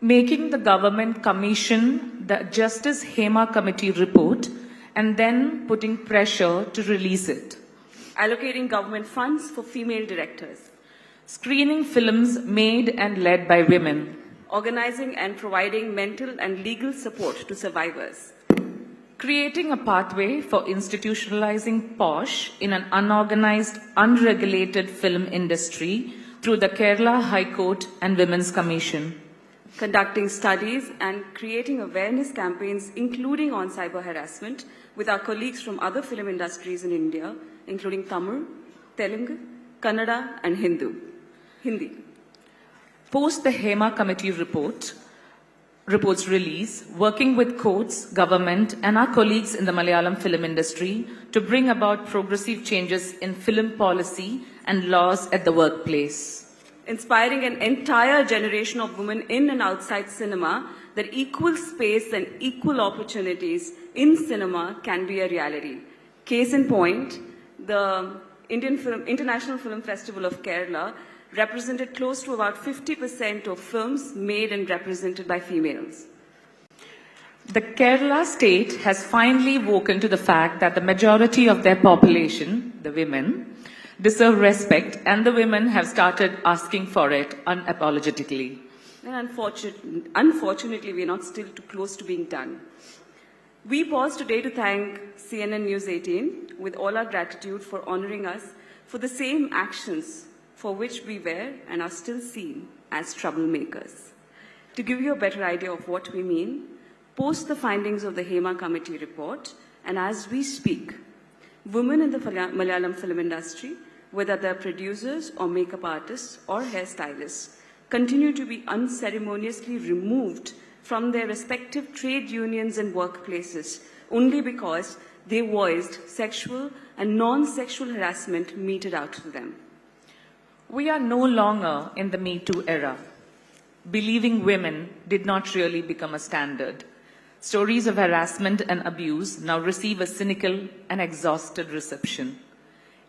Making the government commission the Justice Hema Committee report and then putting pressure to release it. Allocating government funds for female directors. Screening films made and led by women. Organizing and providing mental and legal support to survivors. Creating a pathway for institutionalizing POSH in an unorganized, unregulated film industry through the Kerala High Court and Women's Commission. conducting studies and creating awareness campaigns, including on cyber harassment, with our colleagues from other film industries in India, including Tamil, Telugu, Kannada, and Hindi. Post the HEMA committee report's release, working with courts, government, and our colleagues in the Malayalam film industry to bring about progressive changes in film policy and laws at the workplace. Inspiring an entire generation of women in and outside cinema that equal space and equal opportunities in cinema can be a reality. Case in point, the International Film Festival of Kerala represented close to about 50% of films made and represented by females. The Kerala state has finally woken to the fact that the majority of their population, the women, deserve respect, and the women have started asking for it unapologetically. And unfortunately, we are not still too close to being done. We pause today to thank CNN News 18 with all our gratitude for honoring us for the same actions for which we were and are still seen as troublemakers. To give you a better idea of what we mean, post the findings of the HEMA committee report, and as we speak, women in the Malayalam film industry, whether they're producers or makeup artists or hairstylists, continue to be unceremoniously removed from their respective trade unions and workplaces only because they voiced sexual and non-sexual harassment meted out to them. We are no longer in the Me Too era. Believing women did not really become a standard. Stories of harassment and abuse now receive a cynical and exhausted reception.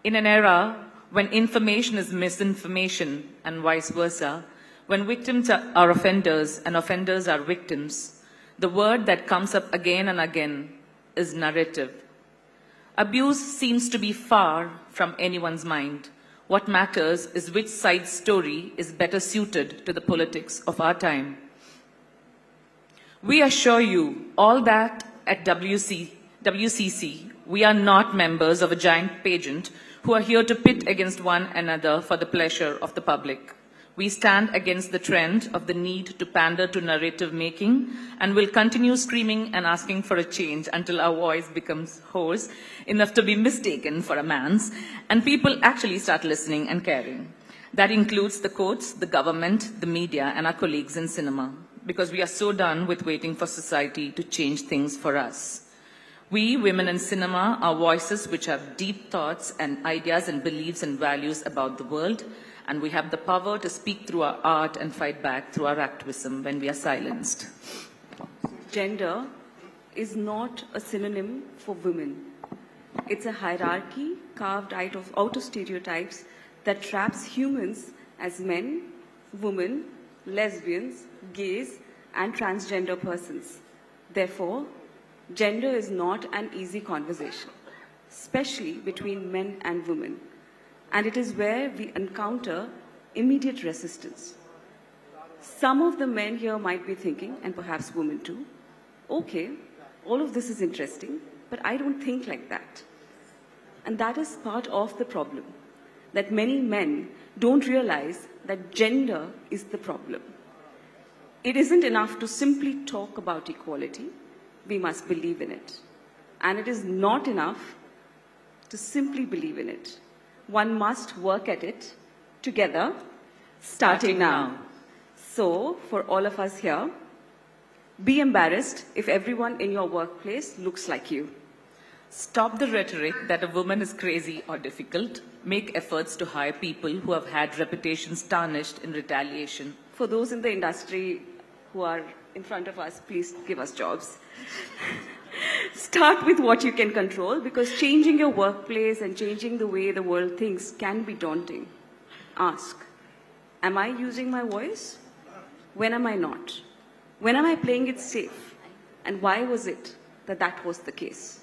In an era when information is misinformation and vice versa, when victims are offenders and offenders are victims, the word that comes up again and again is narrative. Abuse seems to be far from anyone's mind. What matters is which side's story is better suited to the politics of our time. We assure you all that at WCC, we are not members of a giant pageant who are here to pit against one another for the pleasure of the public. We stand against the trend of the need to pander to narrative making and will continue screaming and asking for a change until our voice becomes hoarse enough to be mistaken for a man's and people actually start listening and caring. That includes the courts, the government, the media, and our colleagues in cinema, because we are so done with waiting for society to change things for us. We, women in cinema, are voices which have deep thoughts and ideas and beliefs and values about the world, and we have the power to speak through our art and fight back through our activism when we are silenced. Gender is not a synonym for women. It's a hierarchy carved out of stereotypes that traps humans as men, women, lesbians, gays, and transgender persons. Therefore, gender is not an easy conversation, especially between men and women. And it is where we encounter immediate resistance. Some of the men here might be thinking, and perhaps women too, okay, all of this is interesting, but I don't think like that. And that is part of the problem, that many men don't realize that gender is the problem. It isn't enough to simply talk about equality, we must believe in it. And it is not enough to simply believe in it. One must work at it together, starting now. So, for all of us here, be embarrassed if everyone in your workplace looks like you. Stop the rhetoric that a woman is crazy or difficult. Make efforts to hire people who have had reputations tarnished in retaliation. For those in the industry who are in front of us, please give us jobs. Start with what you can control, because changing your workplace and changing the way the world thinks can be daunting. Ask, am I using my voice? When am I not? When am I playing it safe? And why was it that that was the case?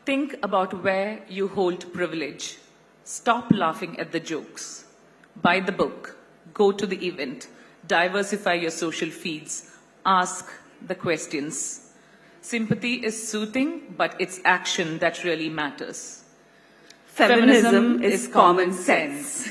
Think about where you hold privilege. Stop laughing at the jokes. Buy the book. Go to the event. Diversify your social feeds. Ask the questions. Sympathy is soothing, but it's action that really matters. Feminism is common sense.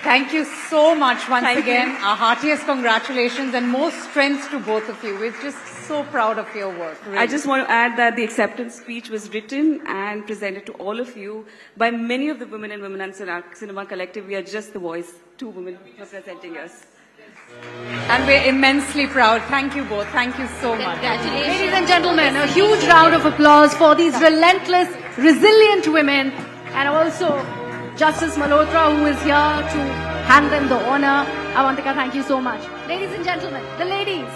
Thank you so much once Thank again. you. Our heartiest congratulations and more strength to both of you. We're just so proud of your work. Really. I just want to add that the acceptance speech was written and presented to all of you by many of the women in Women and Cinema Collective. We are just the voice, 2 women representing us. And we're immensely proud. Thank you both. Thank you so much. Congratulations. Ladies and gentlemen, a huge round of applause for these relentless, resilient women, and also Justice Malhotra, who is here to hand them the honor. Avantika, thank you so much. Ladies and gentlemen, the ladies.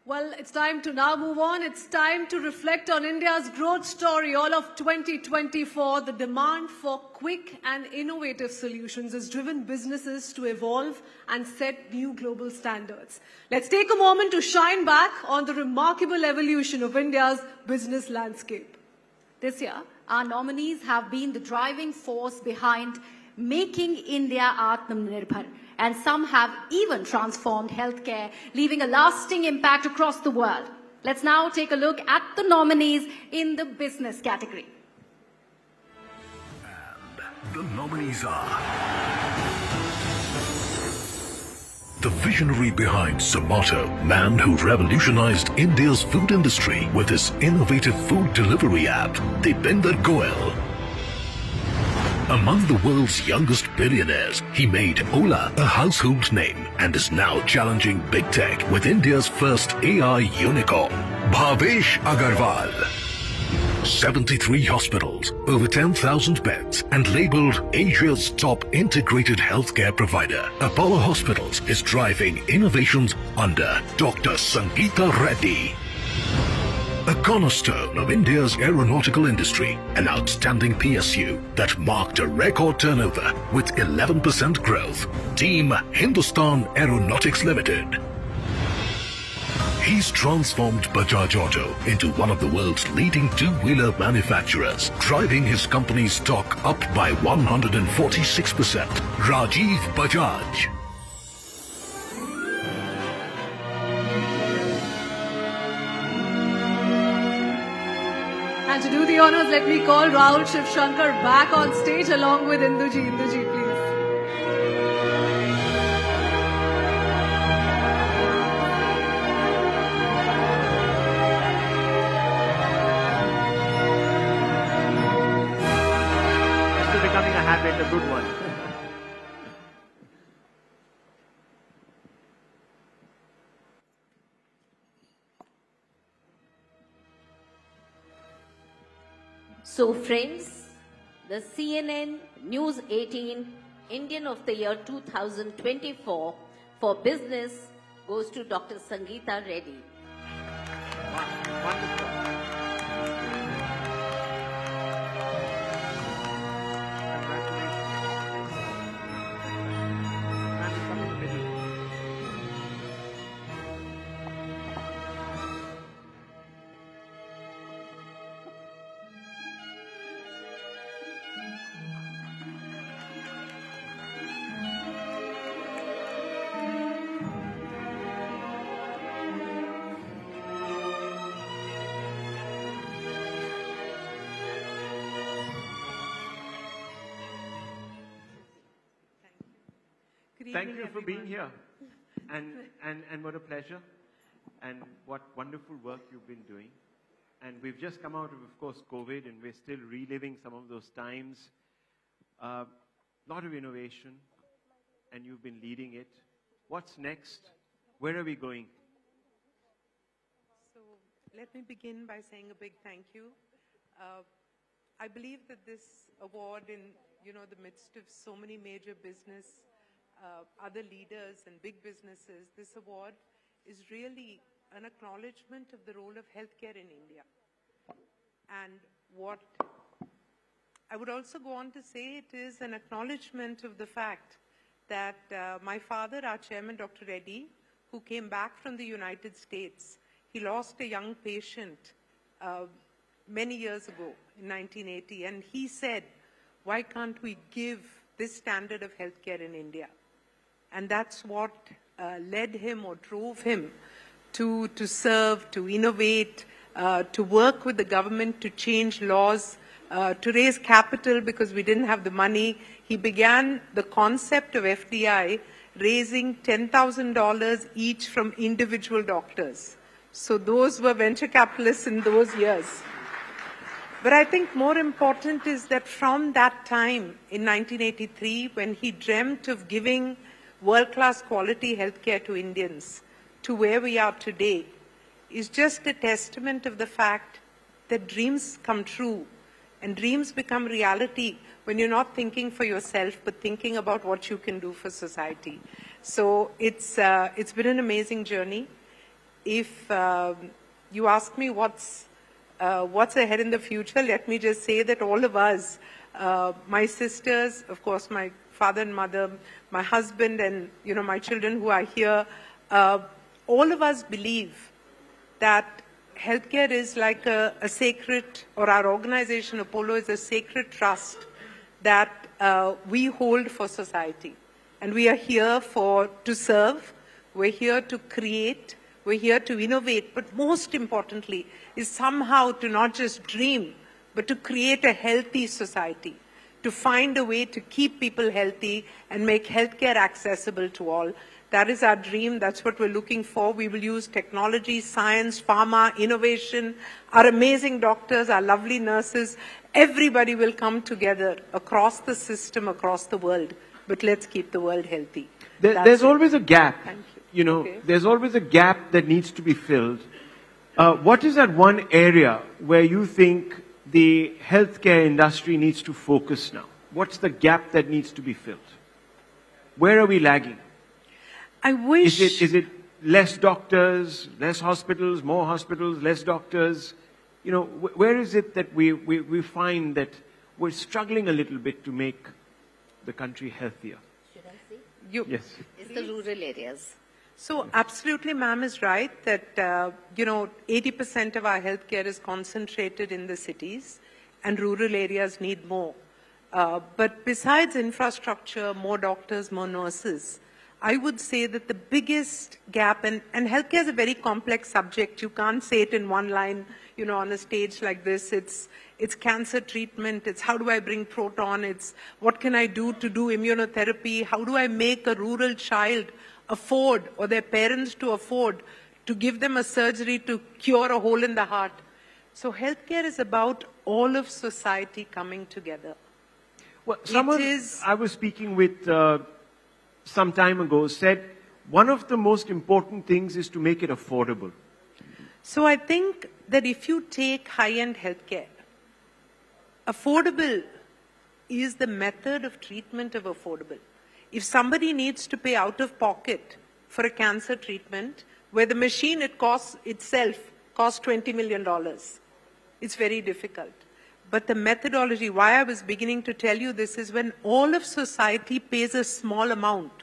Well, it's time to now move on. It's time to reflect on India's growth story. All of 2024, the demand for quick and innovative solutions has driven businesses to evolve and set new global standards. Let's take a moment to shine back on the remarkable evolution of India's business landscape. This year, our nominees have been the driving force behind making India Atmanirbhar, and some have even transformed healthcare, leaving a lasting impact across the world. Let's now take a look at the nominees in the business category. And the nominees are the visionary behind Zomato, man who revolutionized India's food industry with his innovative food delivery app, Deepinder Goyal. Among the world's youngest billionaires, he made Ola a household name and is now challenging big tech with India's first AI unicorn, Bhavesh Agarwal. 73 hospitals, over 10,000 beds, and labeled Asia's top integrated healthcare provider, Apollo Hospitals is driving innovations under Dr. Sangeeta Reddy. A cornerstone of India's aeronautical industry, an outstanding PSU that marked a record turnover with 11% growth. Team Hindustan Aeronautics Limited. He's transformed Bajaj Auto into one of the world's leading two-wheeler manufacturers, driving his company's stock up by 146%. Rajiv Bajaj. And to do the honors, let me call Rahul Shivshankar back on stage along with Induji. Induji, please. This is becoming a habit, a good one. So friends, the CNN News 18 Indian of the Year 2024 for business goes to Dr. Sangeeta Reddy. Wonderful. Thank you for being here. And what a pleasure. And what wonderful work you've been doing. And we've just come out of course, COVID, and we're still reliving some of those times. Lot of innovation, and you've been leading it. What's next? Where are we going? So let me begin by saying a big thank you. I believe that this award in the midst of so many major business, other leaders and big businesses, this award is really an acknowledgement of the role of healthcare in India. And what I would also go on to say, it is an acknowledgement of the fact that my father, our chairman, Dr. Reddy, who came back from the United States, he lost a young patient many years ago in 1980, and he said, why can't we give this standard of healthcare in India? And that's what led him or drove him to serve, to innovate, to work with the government to change laws, to raise capital because we didn't have the money. He began the concept of FDI raising $10,000 each from individual doctors. So those were venture capitalists in those years. But I think more important is that from that time in 1983, when he dreamt of giving world-class quality healthcare to Indians, to where we are today, is just a testament of the fact that dreams come true and dreams become reality when you're not thinking for yourself, but thinking about what you can do for society. So it's been an amazing journey. If you ask me what's ahead in the future, let me just say that all of us, my sisters, of course, my father and mother, my husband, and my children who are here, all of us believe that healthcare is like a sacred, or our organization Apollo is a sacred trust that we hold for society. And we are here to serve, we're here to create, we're here to innovate, but most importantly is somehow to not just dream, but to create a healthy society, to find a way to keep people healthy and make healthcare accessible to all. That is our dream. That's what we're looking for. We will use technology, science, pharma, innovation, our amazing doctors, our lovely nurses. Everybody will come together across the system, across the world. But let's keep the world healthy. There's always a gap. Thank you. Okay. There's always a gap that needs to be filled. What is that one area where you think the healthcare industry needs to focus now? What's the gap that needs to be filled? Where are we lagging? I wish... Is it less doctors, less hospitals, more hospitals, less doctors? Where is it that we find that we're struggling a little bit to make the country healthier? Should I say? Yes. It's the rural areas. So absolutely, ma'am is right that, 80% of our healthcare is concentrated in the cities and rural areas need more. But besides infrastructure, more doctors, more nurses, I would say that the biggest gap, and healthcare is a very complex subject. You can't say it in one line, on a stage like this. It's cancer treatment. It's how do I bring proton? It's what can I do to do immunotherapy? How do I make a rural child afford, or their parents to afford, to give them a surgery to cure a hole in the heart? So healthcare is about all of society coming together. Well, someone I was speaking with some time ago said one of the most important things is to make it affordable. So I think that if you take high-end healthcare, affordable is the method of treatment of affordable. If somebody needs to pay out of pocket for a cancer treatment, where the machine costs $20 million, it's very difficult. But the methodology, why I was beginning to tell you this, is when all of society pays a small amount,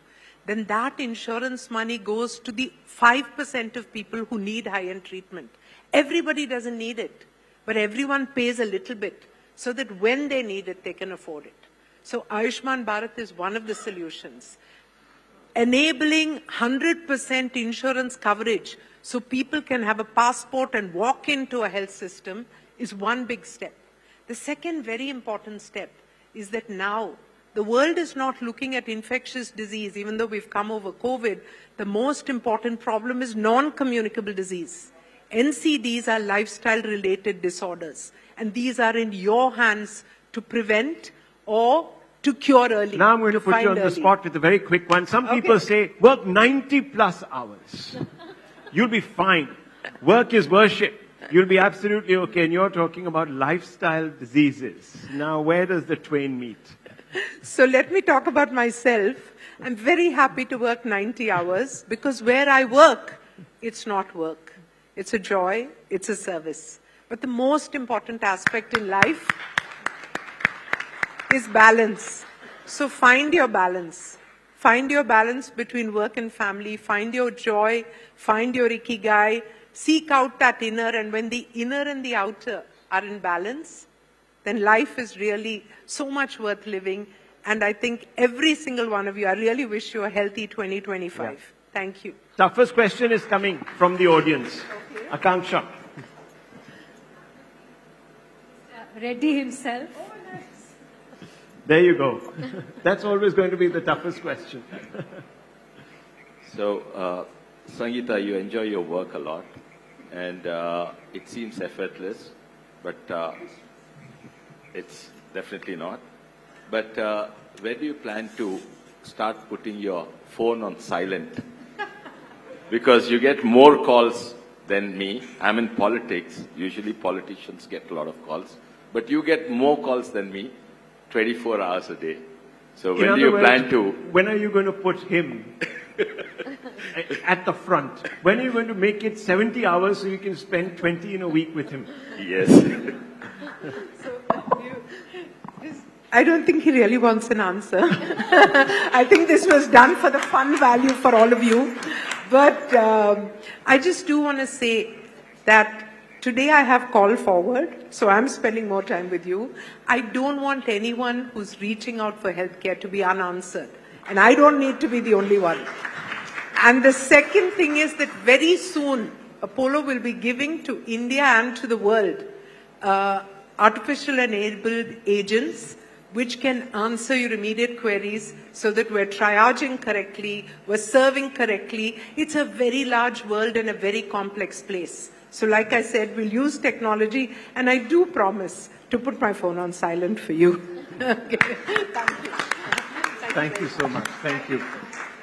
then that insurance money goes to the 5% of people who need high-end treatment. Everybody doesn't need it, but everyone pays a little bit so that when they need it, they can afford it. So Ayushman Bharat is one of the solutions. Enabling 100% insurance coverage so people can have a passport and walk into a health system is one big step. The second very important step is that now the world is not looking at infectious disease, even though we've come over COVID. The most important problem is non-communicable disease. NCDs are lifestyle-related disorders, and these are in your hands to prevent or to cure early. Now I'm going to put you on the spot with a very quick one. Some people say, work 90 plus hours. You'll be fine. Work is worship. You'll be absolutely okay. And you're talking about lifestyle diseases. Now, where does the twain meet? So let me talk about myself. I'm very happy to work 90 hours because where I work, it's not work. It's a joy. It's a service. But the most important aspect in life is balance. So find your balance. Find your balance between work and family. Find your joy. Find your ikigai. Seek out that inner, and when the inner and the outer are in balance, then life is really so much worth living. And I think every single one of you, I really wish you a healthy 2025. Thank you. Toughest question is coming from the audience. Okay. Akanksha. Reddy himself. There you go. That's always going to be the toughest question. So, Sangeeta, you enjoy your work a lot, and it seems effortless, but it's definitely not. But where do you plan to start putting your phone on silent? Because you get more calls than me. I'm in politics. Usually politicians get a lot of calls. But you get more calls than me, 24 hours a day. So when do you plan to... When are you going to put him at the front? When are you going to make it 70 hours so you can spend 20 in a week with him? Yes. I don't think he really wants an answer. I think this was done for the fun value for all of you. But I just do want to say that today I have call forward, so I'm spending more time with you. I don't want anyone who's reaching out for healthcare to be unanswered. And I don't need to be the only one. And the second thing is that very soon, Apollo will be giving to India and to the world artificial enabled agents which can answer your immediate queries so that we're triaging correctly, we're serving correctly. It's a very large world and a very complex place. So like I said, we'll use technology, and I do promise to put my phone on silent for you. Okay. Thank you. Thank you so much. Thank you.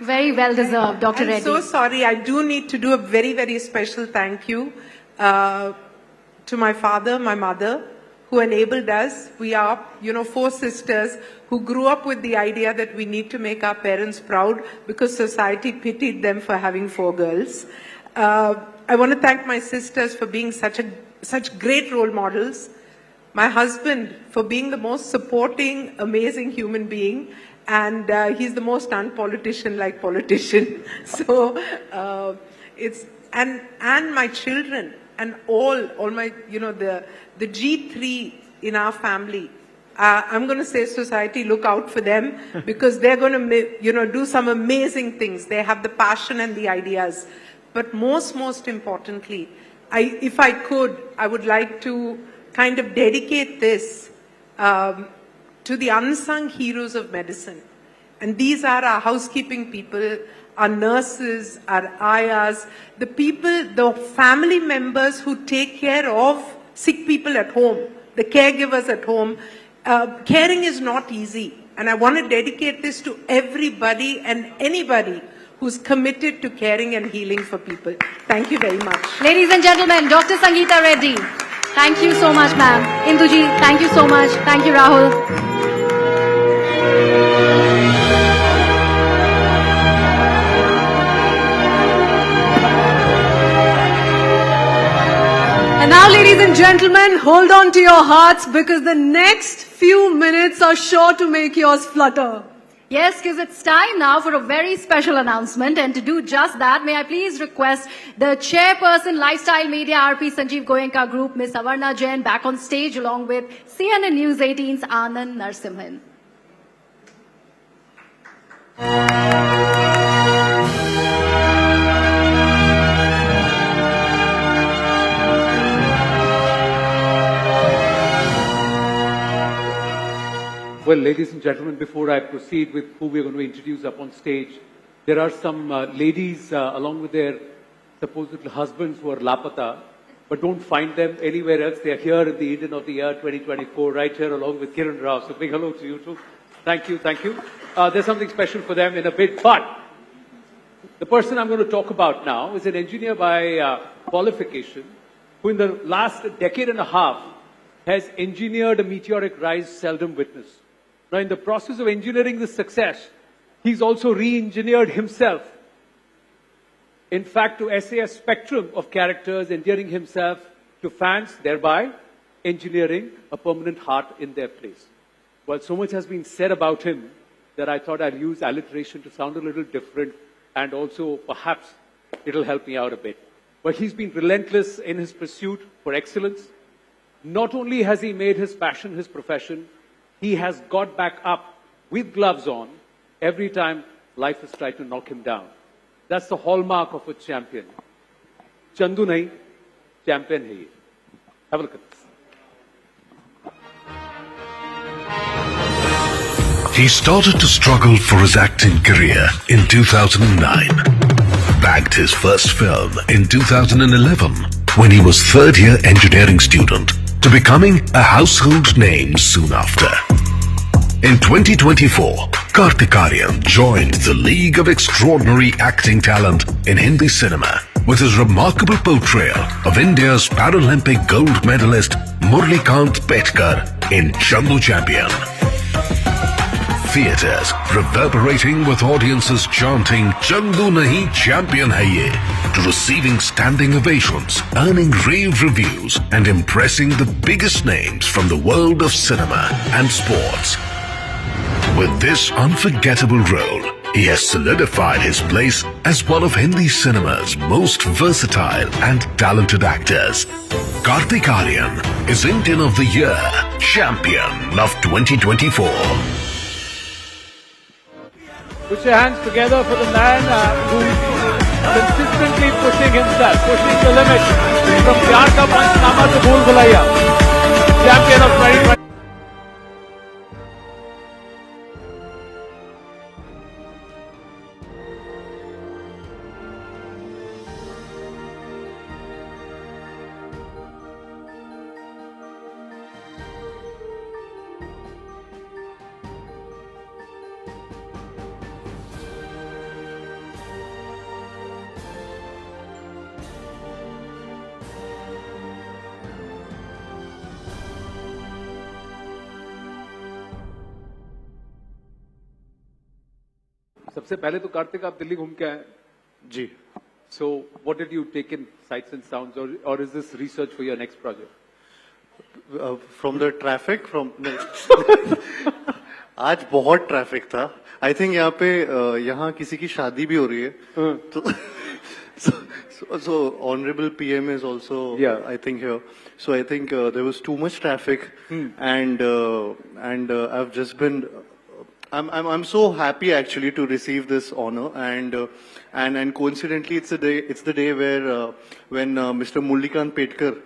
Very well deserved, Dr. Reddy. I'm so sorry. I do need to do a very, very special thank you to my father, my mother, who enabled us. We are, 4 sisters who grew up with the idea that we need to make our parents proud because society pitied them for having 4 girls. I want to thank my sisters for being such great role models. My husband for being the most supporting, amazing human being. And he's the most unpolitician-like politician. So and my children and all my, the G3 in our family. I'm going to say society, look out for them because they're going to, do some amazing things. They have the passion and the ideas. But most importantly, if I could, I would like to kind of dedicate this to the unsung heroes of medicine. And these are our housekeeping people, our nurses, our ayahs, the people, the family members who take care of sick people at home, the caregivers at home. Caring is not easy. And I want to dedicate this to everybody and anybody who's committed to caring and healing for people. Thank you very much. Ladies and gentlemen, Dr. Sangeeta Reddy. Thank you so much, ma'am. Induji, thank you so much. Thank you, Rahul. And now, ladies and gentlemen, hold on to your hearts because the next few minutes are sure to make yours flutter. Yes, because it's time now for a very special announcement. And to do just that, may I please request the chairperson, Lifestyle Media, RP Sanjeev Goenka Group, Ms. Avarna Jain, back on stage along with CNN News 18's Anand Narsimhan. Well, ladies and gentlemen, before I proceed with who we're going to introduce up on stage, there are some ladies along with their supposed husbands who are lapata, but don't find them anywhere else. They are here in the Indian of the Year 2024, right here along with Kiran Rao. So big hello to you too. Thank you, thank you. There's something special for them in a bit, but the person I'm going to talk about now is an engineer by qualification who in the last decade and a half has engineered a meteoric rise seldom witnessed. Now, in the process of engineering this success, he's also re-engineered himself. In fact, to essay a spectrum of characters, endearing himself to fans, thereby engineering a permanent heart in their place. Well, so much has been said about him that I thought I'd use alliteration to sound a little different, and also perhaps it'll help me out a bit. But he's been relentless in his pursuit for excellence. Not only has he made his passion his profession, he has got back up with gloves on every time life has tried to knock him down. That's the hallmark of a champion. Chandu nahi, champion hai ye. Have a look at this. He started to struggle for his acting career in 2009. Bagged his first film in 2011 when he was third-year engineering student, to becoming a household name soon after. In 2024, Kartik Aaryan joined the League of Extraordinary Acting Talent in Hindi cinema with his remarkable portrayal of India's Paralympic gold medalist Murlikant Petkar in Chandu Champion. Theatres reverberating with audiences chanting "Chandu nahi, champion hai ye," to receiving standing ovations, earning rave reviews and impressing the biggest names from the world of cinema and sports. With this unforgettable role, he has solidified his place as one of Hindi cinema's most versatile and talented actors. Kartik Aaryan is Indian of the Year, Champion of 2024. Put your hands together for the man who's consistently pushing himself, pushing the limit. From Pyar Ka Panchnama to Bhool Bhulaiya. Champion of 2020. सबसे पहले तो कार्तिक आप दिल्ली घूम के आए जी. So what did you take in sights and sounds, or is this research for your next project? From the traffic, आज बहुत traffic था. आई थिंक यहाँ किसी की शादी भी हो रही है. So honorable PM is also, I think, here. So I think there was too much traffic, and I've just been. I'm so happy actually to receive this honor, and coincidentally it's the day where when Mr. Murlikant Petkar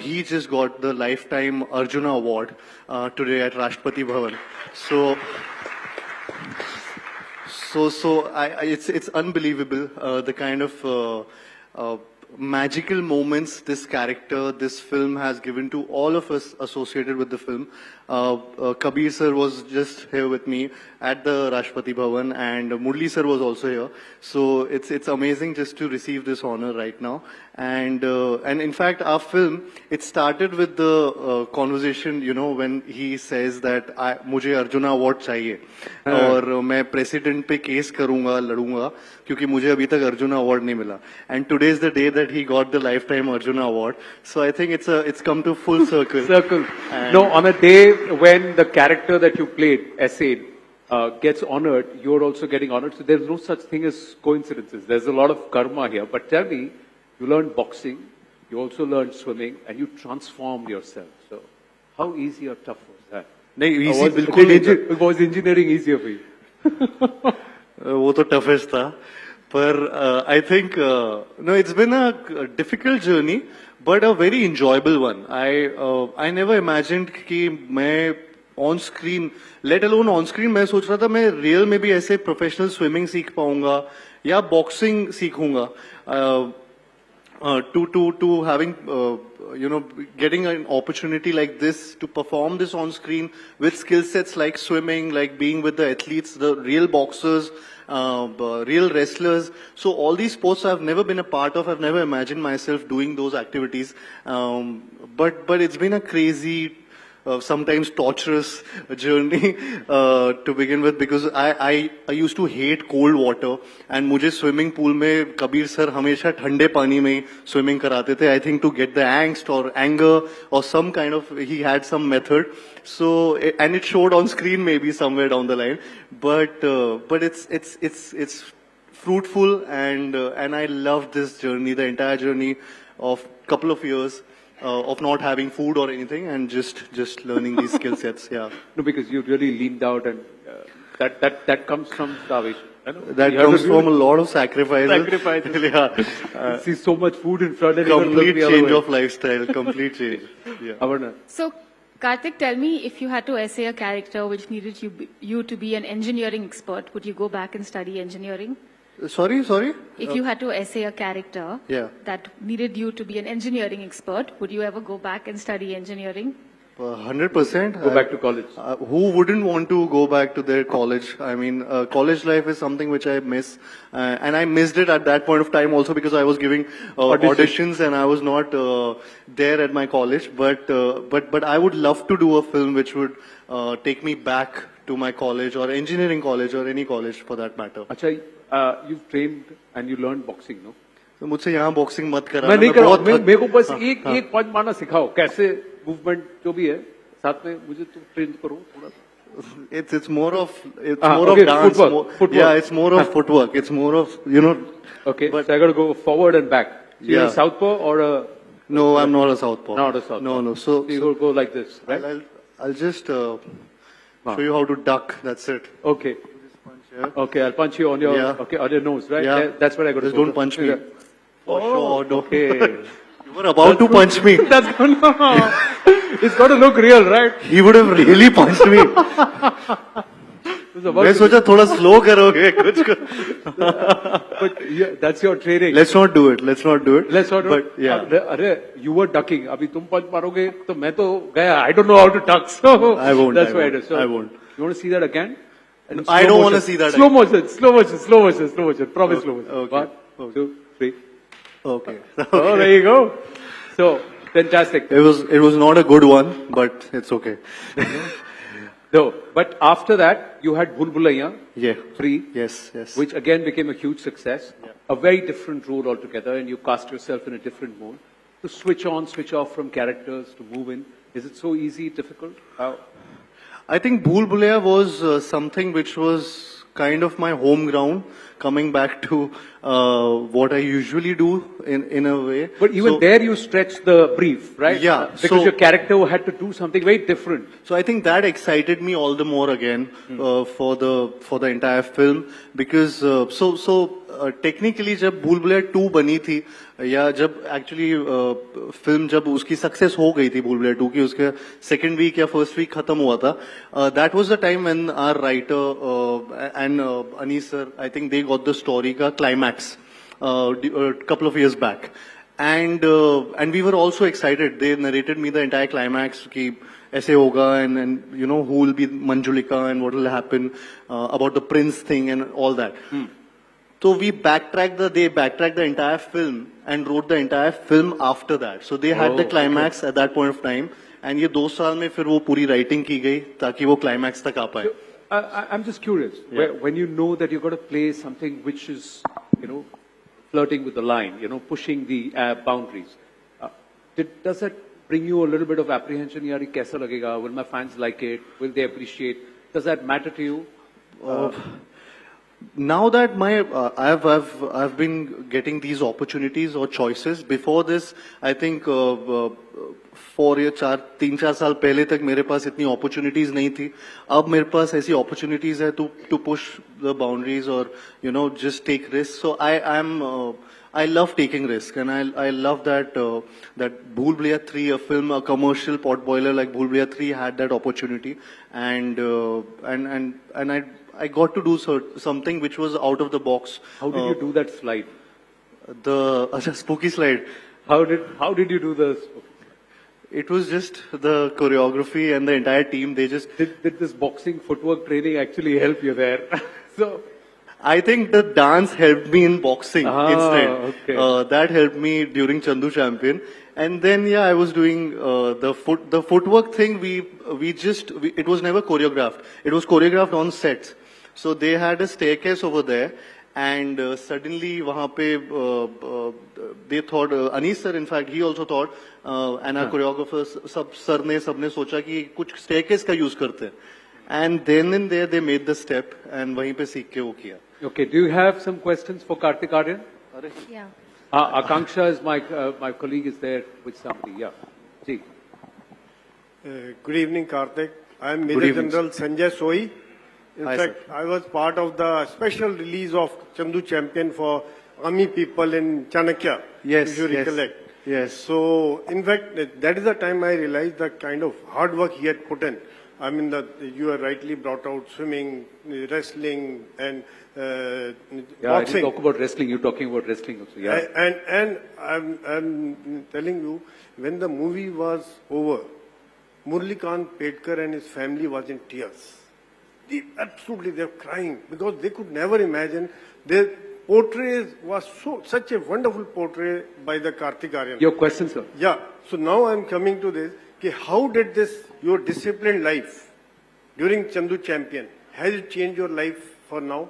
he just got the lifetime Arjuna award today at Rashtrapati Bhavan. So it's unbelievable the kind of magical moments this character, this film has given to all of us associated with the film. Kabir sir was just here with me at the Rashtrapati Bhavan, and Murli sir was also here. So it's amazing just to receive this honor right now. And in fact, our film, it started with the conversation, when he says that मुझे arjuna award चाहिए और मैं president पे case करूंगा, लड़ूंगा, क्योंकि मुझे अभी तक अर्जुना अवार्ड नहीं मिला. And today is the day that he got the lifetime Arjuna award. So I think it's come to full circle. No, on a day when the character that you played, Essayed, gets honored, you're also getting honored. So there's no such thing as coincidences. There's a lot of karma here. But tell me, you learned boxing, you also learned swimming, and you transformed yourself. So how easy or tough was that? Was engineering easier for you? वो तो toughest था. But I think, no, it's been a difficult journey, but a very enjoyable one. I never imagined कि मैं on screen, let alone on screen, मैं सोच रहा था मैं real में भी ऐसे professional swimming सीख पाऊंगा या boxing सीखूंगा. To having, getting an opportunity like this to perform this on screen with skill sets like swimming, like being with the athletes, the real boxers, real wrestlers. So all these sports I've never been a part of. I've never imagined myself doing those activities. But it's been a crazy, sometimes torturous journey to begin with, because I used to hate cold water, and मुझे swimming pool में Kabir sir हमेशा ठंडे पानी में swimming कराते थे. I think to get the angst or anger or some kind of, he had some method. So and it showed on screen maybe somewhere down the line, but it's fruitful, and I loved this journey, the entire journey of couple of years. Of not having food or anything, and just learning these skill sets. Yeah. No, because you really leaned out, and that comes from starvation. That comes from a lot of sacrifices. Sacrifices. Yeah. See so much food in front of you. Complete change of lifestyle. Complete change. Yeah. Avarna. So, Karthik, tell me, if you had to essay a character which needed you to be an engineering expert, would you go back and study engineering? Sorry? If you had to essay a character that needed you to be an engineering expert, would you ever go back and study engineering? 100%. Go back to college. Who wouldn't want to go back to their college? I mean, college life is something which I miss. And I missed it at that point of time also because I was giving auditions and I was not there at my college. But I would love to do a film which would take me back to my college or engineering college or any college for that matter. Acha, you've trained and you learned boxing, no? तो मुझसे यहाँ boxing मत करा मैं नहीं कर रहा हूँ मेरे को बस एक पंच मारना सिखाओ कैसे मूवमेंट जो भी है साथ में मुझे तो ट्रेन करो थोड़ा it's more of dance footwork. Yeah, it's more of footwork, it's more of okay, but so I got to go forward and back. So you're a southpaw or a no, I'm not a southpaw. Not a southpaw. No, so you will go like this, right? I'll just show you how to duck. That's it. Okay. Okay, I'll punch you on your on your nose, right? Yeah. That's what I got to just go. Don't punch me. For sure. Okay. You were about to punch me. That's no. It's got to look real, right? He would have really punched me. मैं सोचा थोड़ा slow करोगे कुछ But yeah, that's your training. Let's not do it. Let's not do it. But yeah. अरे you were ducking. अभी तुम punch मारोगे तो मैं तो गया. I don't know how to duck. So I won't. That's why I it is. So I won't. You want to see that again? I don't want to see that. Slow motion. Promise slow motion. Okay. 1, 2, 3. Okay. Oh, there you go. So fantastic. It was not a good one, but it's okay. No, but after that you had Bhul Bhulaiya. Yeah. 3. Yes. Which again became a huge success. Yeah. A very different role altogether, and you cast yourself in a different mode. To switch on, switch off from characters to move in. Is it so easy, difficult? How? I think Bhul Bhulaiya was something which was kind of my home ground, coming back to what I usually do in a way. But even there you stretched the brief, right? Yeah. Because your character had to do something very different. So I think that excited me all the more again for the entire film, because technically जब भूल भुलैया 2 बनी थी या जब actually film जब उसकी success हो गई थी भूल भुलैया 2 की, उसके सेकंड वीक या फर्स्ट वीक खत्म हुआ था, that was the time when our writer and Anees sir, I think they got the story का climax couple of years back, and we were also excited. They narrated me the entire climax कि ऐसे होगा, and you know who will be Manjulika and what will happen about the prince thing and all that. So they backtracked the entire film and wrote the entire film after that. So they had the climax at that point of time, and ये 2 साल में फिर वो पूरी writing की गई ताकि वो climax तक आ पाए. I'm just curious, when you know that you've got to play something which is, flirting with the line, pushing the boundaries, does that bring you a little bit of apprehension? Yaar, ye kaisa lagega? Will my fans like it? Will they appreciate? Does that matter to you? Now that I've been getting these opportunities or choices. Before this, I think 3-4 साल पहले तक मेरे पास इतनी opportunities नहीं थी. अब मेरे पास ऐसी opportunities है to push the boundaries or just take risks. So I love taking risk, and I love that Bhul Bhulaiya 3, a film, a commercial potboiler like Bhul Bhulaiya 3 had that opportunity, and I got to do something which was out of the box. How did you do that slide? The spooky slide. How did you do this? It was just the choreography and the entire team. They just did this boxing footwork training actually help you there? So I think the dance helped me in boxing instead. Okay. That helped me during Chandu Champion. And then, I was doing the footwork thing. It was never choreographed. It was choreographed on sets. So they had a staircase over there, and suddenly wahan pe they thought, Anis sir, in fact, he also thought, and our choreographers, sabne socha ki kuch staircase ka use karte. And then and there they made the step, and wahin pe seekh ke wo kiya. Okay, do you have some questions for Karthik Aryan? Yeah. Akanksha is my colleague is there with somebody. Yeah. See. Good evening, Karthik. I am Major General Sanjay Soi, In Hi, fact, I was part of the special release of Chandu Champion for army people in Chanakya, Yes, if you yes, recollect. yes. So, in fact, that is the time I realized the kind of hard work he had put in. I mean, you have rightly brought out swimming, wrestling, and Yeah, I boxing. didn't talk about wrestling. You're talking about wrestling also. Yeah. And I'm telling you, when the movie was over, Murlikant Pedkar and his family was in tears. They were crying because they could never imagine their portrait was such a wonderful portrait by the Karthik Aryan. Your question, sir. Yeah. So now I'm coming to this. How did your disciplined life during Chandu Champion, has it changed your life for now,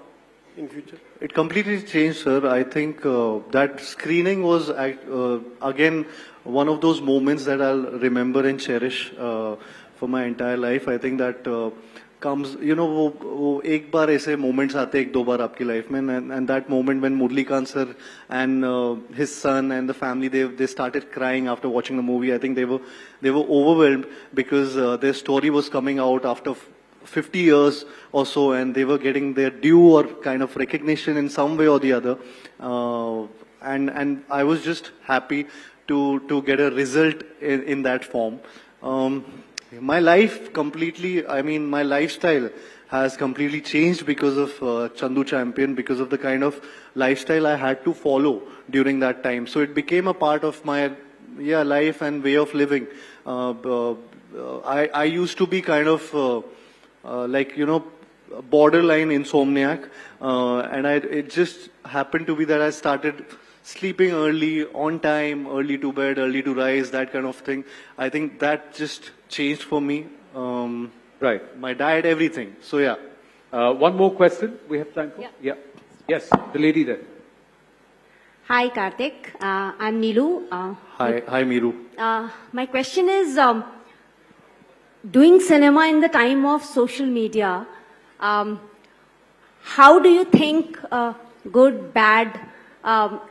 in future? It completely changed, sir. I think that screening was again one of those moments that I'll remember and cherish for my entire life. I think that comes, वो एक बार ऐसे moments आते हैं एक दो बार आपकी life में, and that moment when Murlikant sir and his son and the family they started crying after watching the movie. I think they were overwhelmed because their story was coming out after 50 years or so, and they were getting their due or kind of recognition in some way or the other. And I was just happy to get a result in that form. My life completely, my lifestyle has completely changed because of Chandu Champion, because of the kind of lifestyle I had to follow during that time. So it became a part of my life and way of living. I used to be kind of borderline insomniac, and it just happened to be that I started sleeping early, on time, early to bed, early to rise, that kind of thing. I think that just changed for me. Right. My diet, everything. So yeah. One more question we have time for? Yeah. Yes, the lady there. Hi, Karthik. I'm Nilu. Hi, Miru. My question is, doing cinema in the time of social media, how do you think good, bad,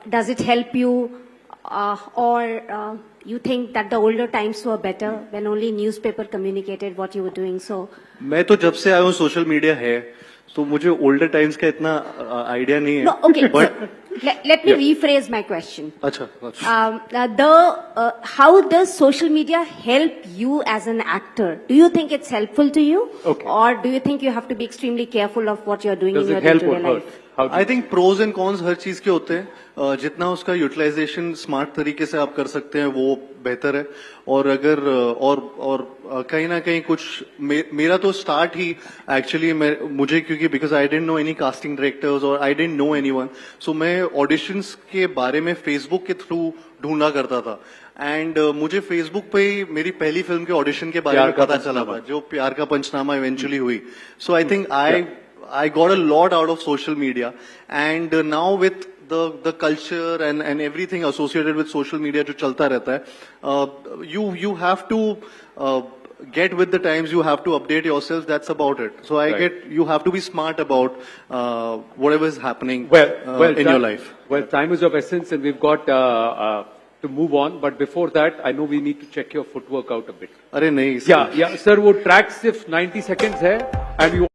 does it help you, or you think that the older times were better when only newspaper communicated what you were doing? So मैं तो जब से आया हूँ social media है, तो मुझे older times का इतना आइडिया नहीं है. No, okay. But let me rephrase my question. अच्छा. How does social media help you as an actor? Do you think it's helpful to you? Okay. Or do you think you have to be extremely careful of what you're doing Does in your it help day-to-day or life? hurt? I think pros and cons हर चीज के होते हैं. जितना उसका utilisation smart तरीके से आप कर सकते हैं वो बेहतर है. और अगर और कहीं ना कहीं कुछ मेरा तो स्टार्ट ही एक्चुअली मुझे क्योंकि because I didn't know any casting directors और आई डिडंट नो एनीवन, सो मैं ऑडिशंस के बारे में फेसबुक के थ्रू ढूंढा करता था. एंड मुझे फेसबुक पे ही मेरी पहली फिल्म के ऑडिशन के बारे में पता चला था, जो प्यार का पंचनामा इवेंचुअली हुई. So I think I got a lot out of social media, and now with the culture and everything associated with social media जो चलता रहता है, you have to get with the times, you have to update yourself. That's about it. So you have to be smart about whatever is happening in your life. Well, time is of essence, and we've got to move on. But before that, I know we need to check your footwork out a bit. अरे नहीं. Yeah, sir. वो track सिर्फ 90 seconds है, and we.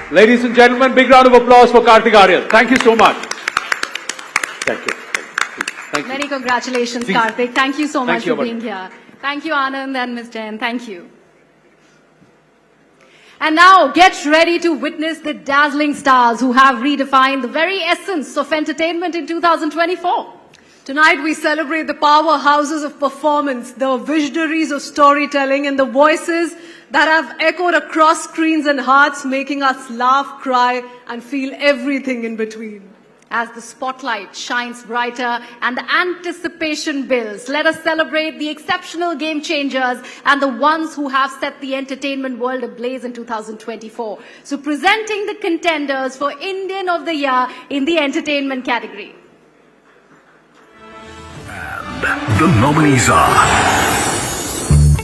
Ladies and gentlemen, big round of applause for Karthik Aryan. Thank you so much. Thank you. Thank you. Many congratulations, Karthik. Thank you so much you, for being here. Thank you, Anand and Ms. Jain. Thank you. And now, get ready to witness the dazzling stars who have redefined the very essence of entertainment in 2024. Tonight we celebrate the powerhouses of performance, the visionaries of storytelling, and the voices that have echoed across screens and hearts, making us laugh, cry, and feel everything in between. as the spotlight shines brighter and the anticipation builds. Let us celebrate the exceptional game changers and the ones who have set the entertainment world ablaze in 2024. So presenting the contenders for Indian of the Year in the entertainment category. And the nominees are...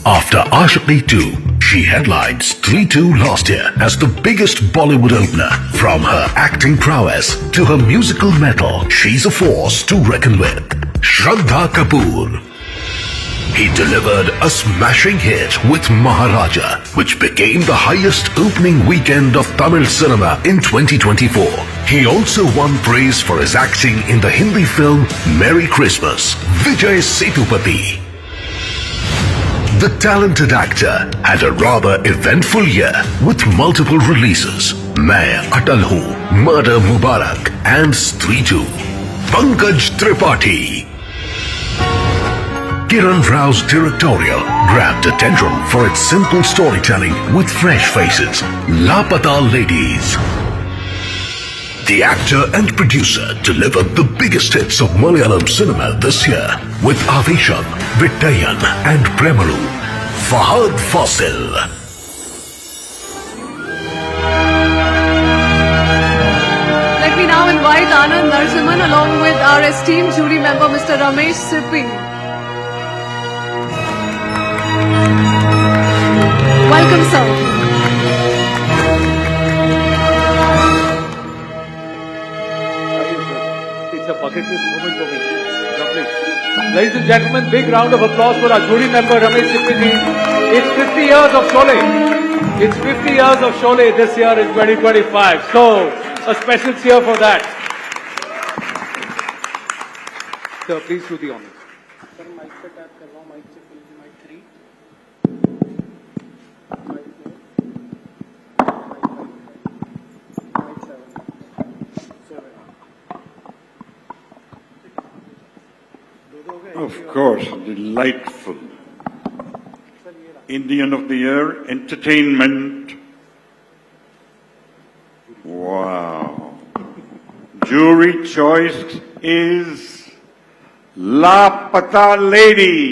After Ashiki 2, she headlines 3-2 last year as the biggest Bollywood opener. From her acting prowess to her musical mettle, she's a force to reckon with. Shraddha Kapoor. He delivered a smashing hit with Maharaja, which became the highest opening weekend of Tamil cinema in 2024. He also won praise for his acting in the Hindi film Merry Christmas. Vijay Sethupathi. The talented actor had a rather eventful year with multiple releases. Main Atal Hu, Murder Mubarak and Stree 2. Pankaj Tripathi. Kiran Rao's directorial grabbed attention for its simple storytelling with fresh faces. Lapata Ladies. The actor and producer delivered the biggest hits of Malayalam cinema this year with Avesham, Vittayan and Premaru. Fahad Fasil. Let me now invite Anand Narasimhan along with our esteemed jury member Mr. Ramesh Sippy. Welcome, sir. It's a bucket list moment for me. Lovely. Ladies and gentlemen, big round of applause for our jury member Ramesh Sippy. It's 50 years of Sholay. It's 50 years of Sholay this year in 2025. So, a special cheer for that. Sir, please do the honors. Of course, delightful. Indian of the Year, Entertainment. Wow. Jury choice is Lapata Lady.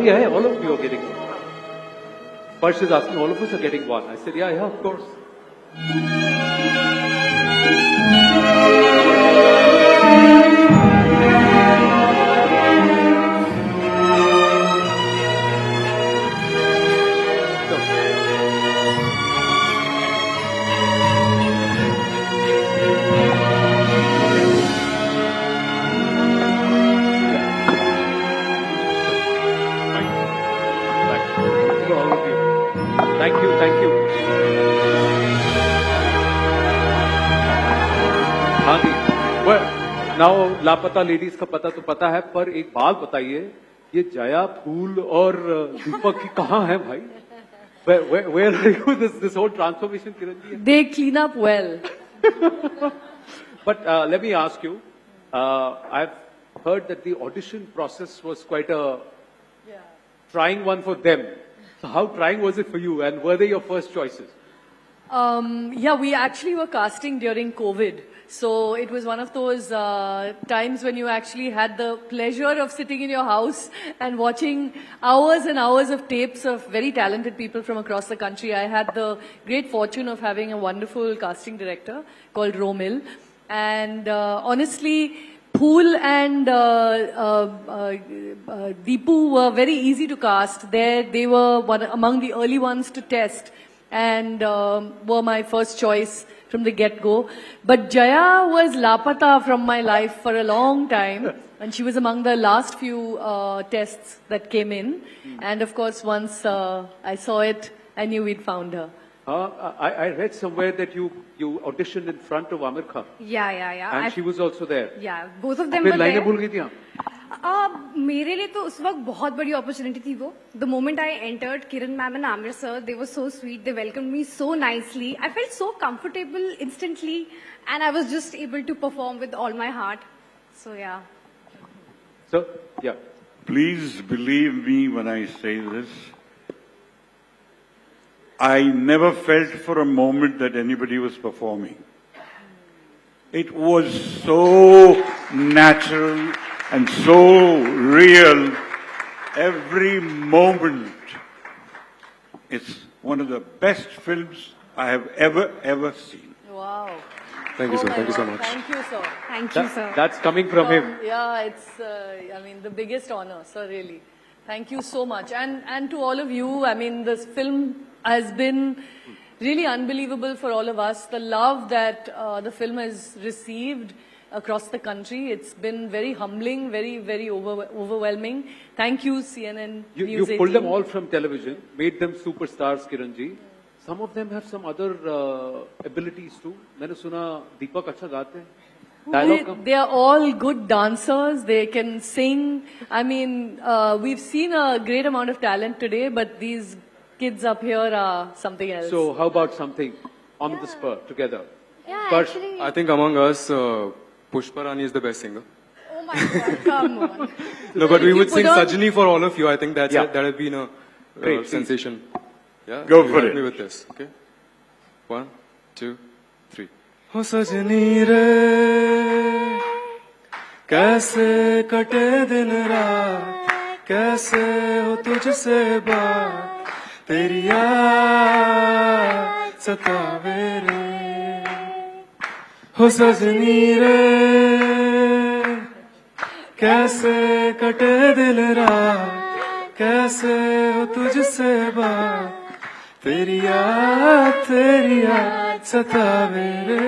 Yeah, all of you are getting one. First is asking, all of us are getting one. I said, yeah, of course. Thank you, thank you. हाँ जी, now लापता ladies का पता तो पता है, पर एक बात बताइए, ये जया, फूल और दीपक कहाँ हैं भाई? Where are you? This whole transformation, Kiran ji? They clean up well. But let me ask you, I've heard that the audition process was quite a trying one for them. So how trying was it for you, and were they your first choices? Yeah, we actually were casting during COVID. So it was one of those times when you actually had the pleasure of sitting in your house and watching hours and hours of tapes of very talented people from across the country. I had the great fortune of having a wonderful casting director called Romil. And honestly, Phool and Deepu were very easy to cast. They were among the early ones to test and were my first choice from the get-go. But Jaya was Lapata from my life for a long time, and she was among the last few tests that came in. And of course, once I saw it, I knew we'd found her. I read somewhere that you auditioned in front of Amir Khan. Yeah. And she was also there. Yeah, both of them फिर were लाइनें there. भूल गई थी आप? मेरे लिए तो उस वक्त बहुत बड़ी अपॉर्चुनिटी थी वो. The moment I entered, Kiran ma'am and Amir sir, they were so sweet. They welcomed me so nicely. I felt so comfortable instantly, and I was just able to perform with all my heart. So yeah. So yeah. Please believe me when I say this. I never felt for a moment that anybody was performing. It was so natural and so real. Every moment. It's one of the best films I have ever seen. Wow. Thank you, sir. Thank you so much. Thank you, sir. Thank you, sir. That's coming from him. Yeah, it's, I mean, the biggest honor, sir, really. Thank you so much. And to all of you, I mean, this film has been really unbelievable for all of us. The love that the film has received across the country, it's been very humbling, very overwhelming. Thank you, CNN You News pulled 18. them all from television, made them superstars, Kiranji. Some of them have some other abilities too. मैंने सुना दीपक अच्छा गाते हैं. Dialogue They are all good dancers. They can sing. I mean, we've seen a great amount of talent today, but these kids up here are something else. So how about something on the spur together? Yeah, But I think among us, Pushpa Rani is the best singer. Oh my God, come on. No, but we If would you sing put on- Sajni for all of you. I think that Yeah. has been a Great, please. sensation. Yeah, Go you for help it. me with this, okay? 1, 2, 3. हो सजनी रे कैसे कटे दिन रात कैसे हो तुझसे बात तेरी याद सतावे रे हो सजनी रे कैसे कटे दिन रात कैसे हो तुझसे बात तेरी याद सतावे रे.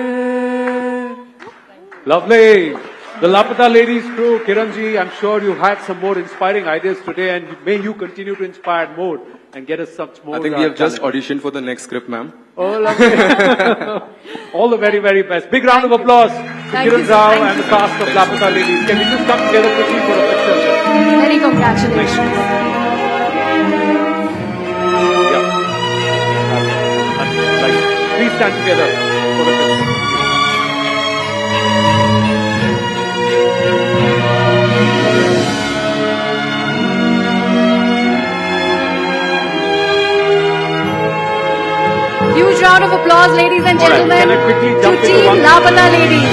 lovely. The Lapata Ladies crew, Kiranji, I'm sure you had some more inspiring ideas today, and may you continue to inspire more and get us such more. I think we have just talent. auditioned for the next script, ma'am. Oh, lovely. All the very, very best. Big round of applause to Thank Kiran you, sir. Rao Thank and you, the sir. cast of Lapata Ladies. Can we just come together quickly for a picture? Many congratulations. Yeah. Please stand together for a picture. Huge round of applause, ladies and All right, gentlemen, can I quickly to jump into Team one? Lapata Ladies.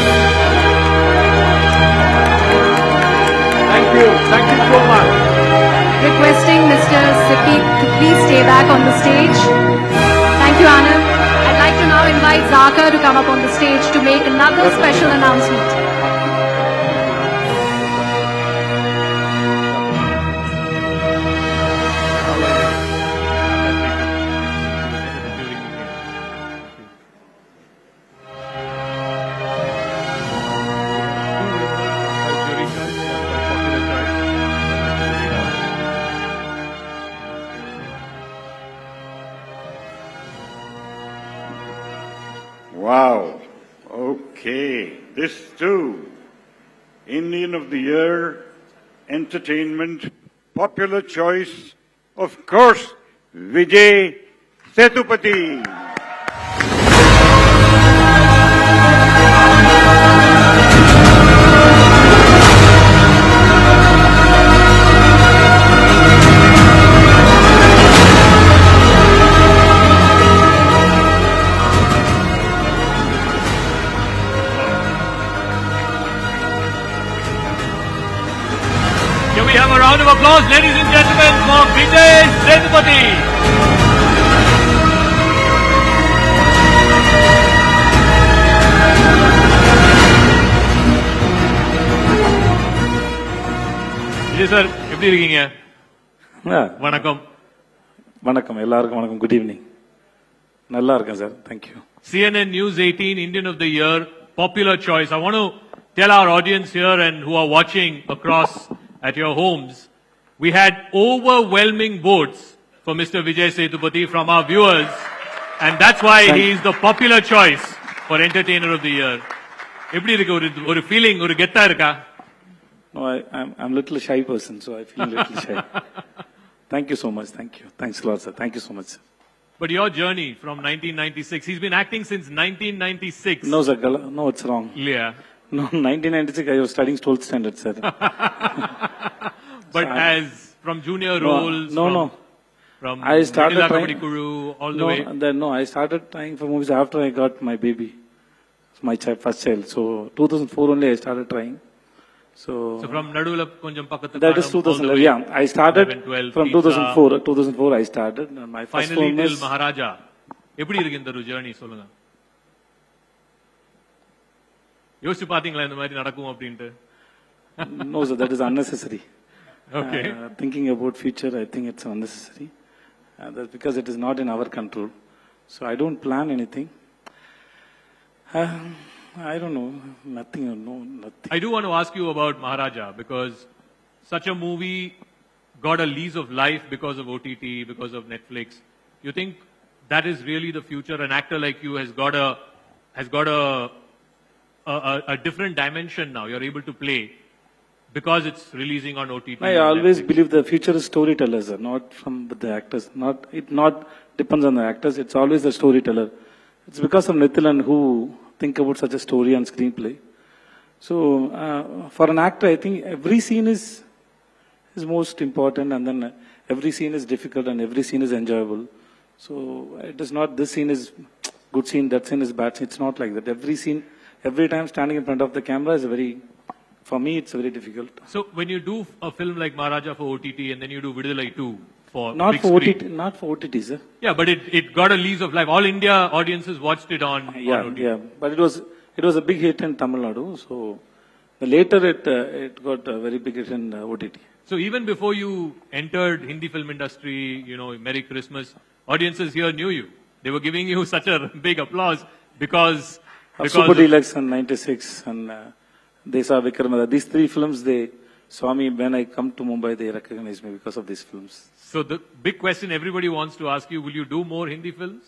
Thank you so much. Requesting Mr. Sippy to please stay back on the stage. Thank you, Anand. I'd like to now invite Zaka to come up on the stage to make another special announcement. Wow. Okay. This too. Indian of the Year, Entertainment, Popular Choice, of course, Vijay Sethupathi. Can we have a round of applause, ladies and gentlemen, for Vijay Sethupathi? Vijay sir, எப்படி இருக்கீங்க? வணக்கம். வணக்கம் எல்லாருக்கும் வணக்கம். Good evening. நல்லா இருக்கேன் sir. Thank you. CNN News 18 Indian of the Year, popular choice. I want to tell our audience here and who are watching across at your homes, we had overwhelming votes for Mr. Vijay Sethupathi from our viewers. And that's why he is the popular choice for Entertainer of the Year. எப்படி இருக்கு ஒரு feeling ஒரு கெத்தா இருக்கா? No, I'm a little shy person, so I feel a little shy. Thank you so much. Thank you. Thanks a lot, sir. Thank you so much. But your journey from 1996, he's been acting since 1996. No, sir. No, it's wrong. Yeah. No, 1996, I was studying 12th standard, sir. But as from junior roles, from I started Comedy Kuru, all the way. No, I started trying for movies after I got my baby, my first child. So 2004 only I started trying. So from Nadula konjam pakathu that is 2011. Yeah, I started 11, 12, from 2004. 2004 I started. My first finally film till is Maharaja. எப்படி இருக்கு இந்த journey சொல்லுங்க. யோசிச்சு பாத்தீங்களா இந்த மாதிரி நடக்கும் அப்படினு? No, sir, that is unnecessary. Okay. Thinking about future, I think it's unnecessary. That's because it is not in our control. So I don't plan anything. I don't know, nothing. I do want to ask you about Maharaja because such a movie got a lease of life because of OTT, because of Netflix. You think that is really the future? An actor like you has got a different dimension now. You're able to play because it's releasing on OTT. I always believe the future is storytellers, not from the actors. It not depends on the actors. It's always the storyteller. It's because of Nithilan who think about such a story and screenplay. So for an actor, I think every scene is most important, and then every scene is difficult and every scene is enjoyable. So it is not this scene is good scene, that scene is bad scene. It's not like that. Every scene, every time standing in front of the camera is for me, it's very difficult. So when you do a film like Maharaja for OTT and then you do Vidalai 2 for not big for screen. OTT, not for OTT, sir. Yeah, but it got a lease of life. All India audiences watched it on OTT. Yeah, but it was a big hit in Tamil Nadu. So later it got a very big hit in OTT. So even before you entered Hindi film industry, Merry Christmas, audiences here knew you. They were giving you such a big applause because Super Deluxe in 96 and they saw Vikramada. These three films, they saw me when I come to Mumbai, they recognized me because of these films. So the big question everybody wants to ask you, will you do more Hindi films?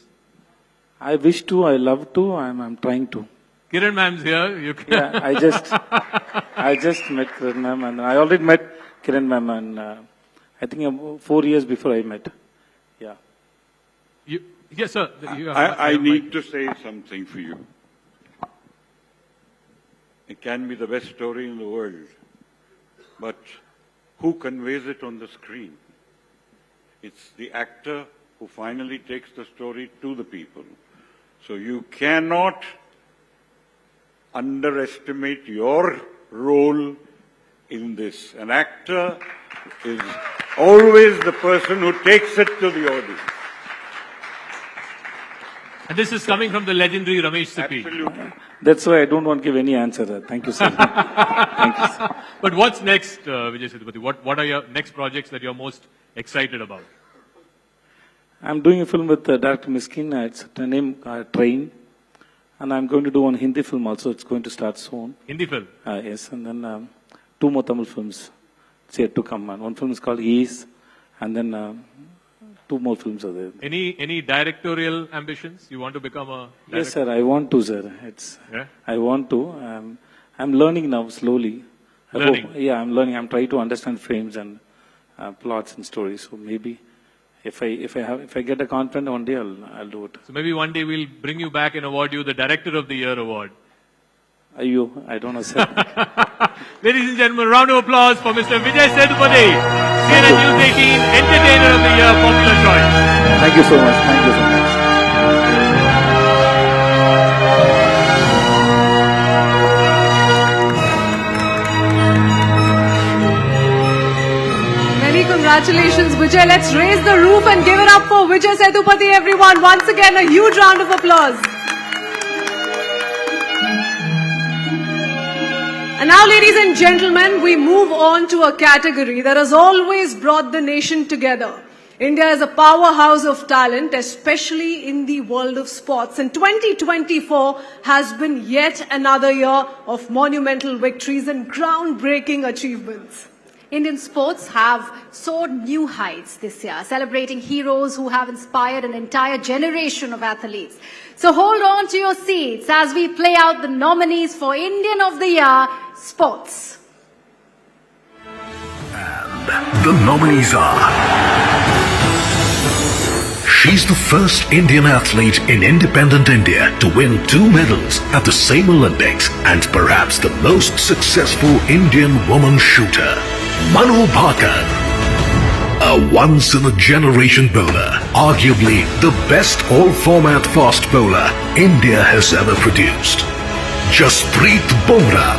I wish to, I love to, I'm trying to. Kiran ma'am's here. You can I just met Kiran ma'am and I already met Kiran ma'am and I think 4 years before I met. Yeah. Yes, sir. I need to say something for you. It can be the best story in the world, but who conveys it on the screen? It's the actor who finally takes the story to the people. So you cannot underestimate your role in this. An actor is always the person who takes it to the audience. And this is coming from the legendary Ramesh Sippy. Absolutely. That's why I don't want to give any answer. Thank you, sir. Thank you, sir. But what's next, Vijay Sethupathi? What are your next projects that you're most excited about? I'm doing a film with Director Miskin. It's named Train. And I'm going to do one Hindi film also. It's going to start soon. Hindi film? Yes. And then 2 more Tamil films. It's yet to come. And one film is called Ease. And then 2 more films are there. Any directorial ambitions? You want to become a director? Yes, sir. I want to, sir. I want to. I'm learning now slowly. Learning? I'm learning. I'm trying to understand frames and plots and stories. So maybe if I get a confidence, one day I'll do it. So maybe one day we'll bring you back and award you the Director of the Year award. I don't know, sir. Ladies and gentlemen, round of applause for Mr. Vijay Sethupathi, CNN News 18 Entertainer of the Year, popular choice. Thank you so much. Thank you so much. Many congratulations, Vijay. Let's raise the roof and give it up for Vijay Sethupathi, everyone. Once again, a huge round of applause. And now, ladies and gentlemen, we move on to a category that has always brought the nation together. India is a powerhouse of talent, especially in the world of sports. And 2024 has been yet another year of monumental victories and groundbreaking achievements. Indian sports have soared new heights this year, celebrating heroes who have inspired an entire generation of athletes. So hold on to your seats as we play out the nominees for Indian of the Year Sports. And the nominees are... She's the first Indian athlete in independent India to win 2 medals at the same Olympics and perhaps the most successful Indian woman shooter, Manu Bhaker. A once-in-a-generation bowler, arguably the best all-format fast bowler India has ever produced, Jasprit Bumrah.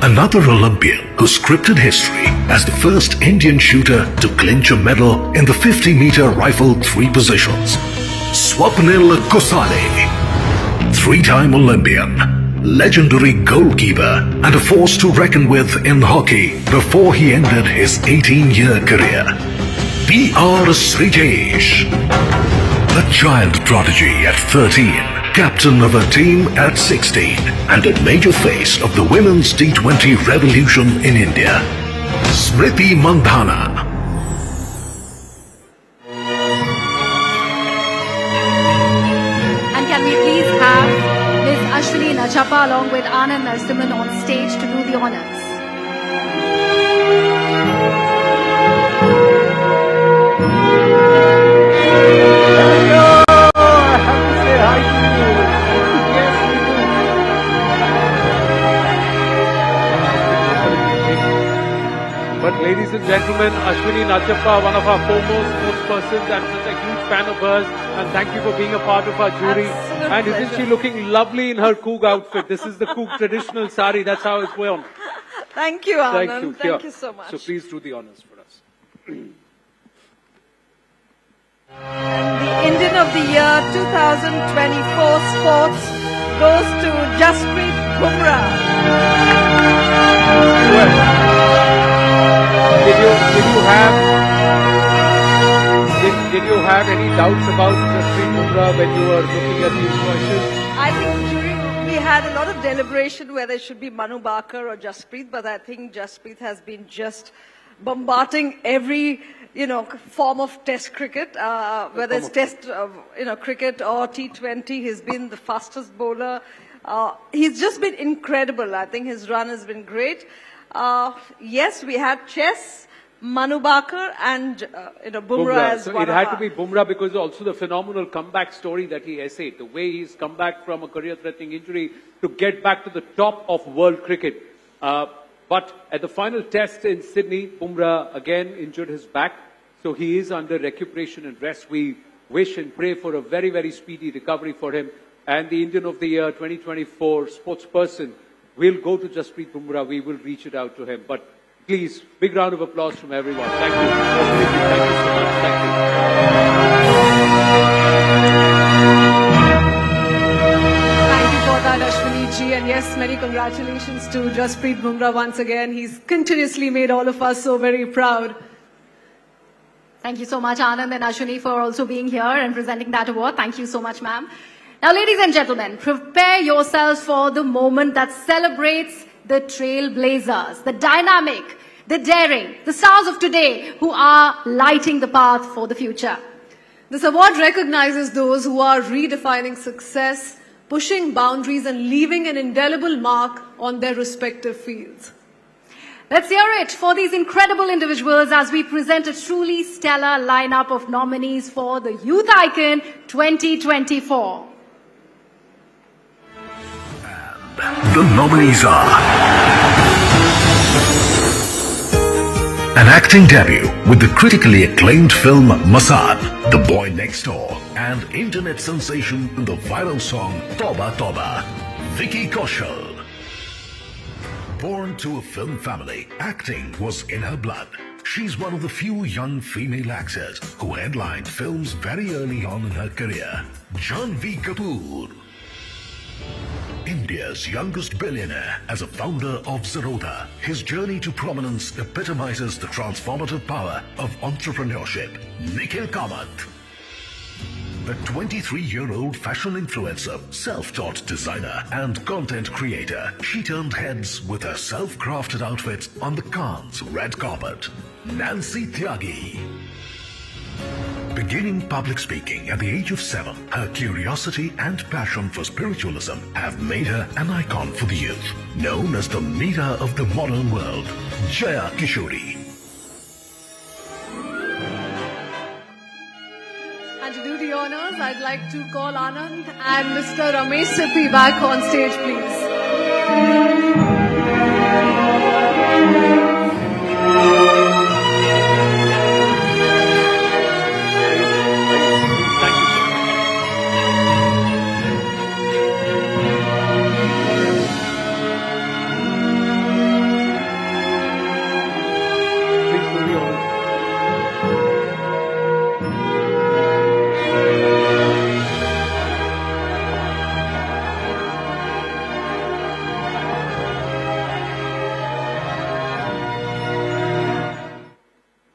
Another Olympian who scripted history as the first Indian shooter to clinch a medal in the 50-meter rifle 3 positions, Swapnil Kosale. 3-time Olympian, legendary goalkeeper and a force to reckon with in hockey before he ended his 18-year career, P.R. Srijesh. A child prodigy at 13. Captain of a team at 16 and a major face of the women's T20 revolution in India, Smriti Mandhana. And can we please have Ms. Ashwini Nachappa along with Anand Narasimhan on stage to do the honors. But ladies and gentlemen, Ashwini Nachappa, one of our foremost sportspersons and such a huge fan of hers, and thank you for being a part of our jury. Absolute and pleasure. isn't she looking lovely in her Coog outfit? This is the Coog traditional sari, that's how it's worn. Thank you, Anand. Thank you. Thank Here. you so much. So please do the honors for us. The Indian of the Year 2024 Sports goes to Jasprit Bumrah. Did you have any doubts about Jasprit Bumrah when you were looking at these choices? I think we had a lot of deliberation whether it should be Manu Bhaker or Jasprit, but I think Jasprit has been just bombarding every form of Test cricket, whether it's Test cricket or T20. He's been the fastest bowler. He's just been incredible. I think his run has been great. Yes, we had chess. Manu Bhaker and Bumrah as So one it of had our- to be Bumrah because also the phenomenal comeback story that he essayed, the way he's come back from a career-threatening injury to get back to the top of world cricket. But at the final test in Sydney, Bumrah again injured his back, so he is under recuperation and rest. We wish and pray for a very, very speedy recovery for him. And the Indian of the Year 2024 sportsperson will go to Jasprit Bumrah. We will reach it out to him. But please, big round of applause from everyone. Thank you. Thank you so much. Thank you. Thank you for that, Ashwini ji. And yes, many congratulations to Jasprit Bumrah once again. He's continuously made all of us so very proud. Thank you so much, Anand and Ashwini, for also being here and presenting that award. Thank you so much, ma'am. Now, ladies and gentlemen, prepare yourselves for the moment that celebrates the trailblazers, the dynamic, the daring, the stars of today who are lighting the path for the future. This award recognizes those who are redefining success, pushing boundaries and leaving an indelible mark on their respective fields. Let's hear it for these incredible individuals as we present a truly stellar lineup of nominees for the Youth Icon 2024. The nominees are an acting debut with the critically acclaimed film Masad, The Boy Next Door, and internet sensation in the viral song Toba Toba, Vicky Kaushal. Born to a film family, acting was in her blood. She's one of the few young female actors who headlined films very early on in her career. Janhvi Kapoor. India's youngest billionaire as a founder of Zerodha. His journey to prominence epitomizes the transformative power of entrepreneurship. Nikhil Kamath. The 23-year-old fashion influencer, self-taught designer and content creator. She turned heads with her self-crafted outfits on the Cannes red carpet. Nancy Tyagi. Beginning public speaking at the age of 7, her curiosity and passion for spiritualism have made her an icon for the youth. Known as the Meera of the modern world, Jaya Kishori. And to do the honors, I'd like to call Anand and Mr. Ramesh Sippy back on stage, please.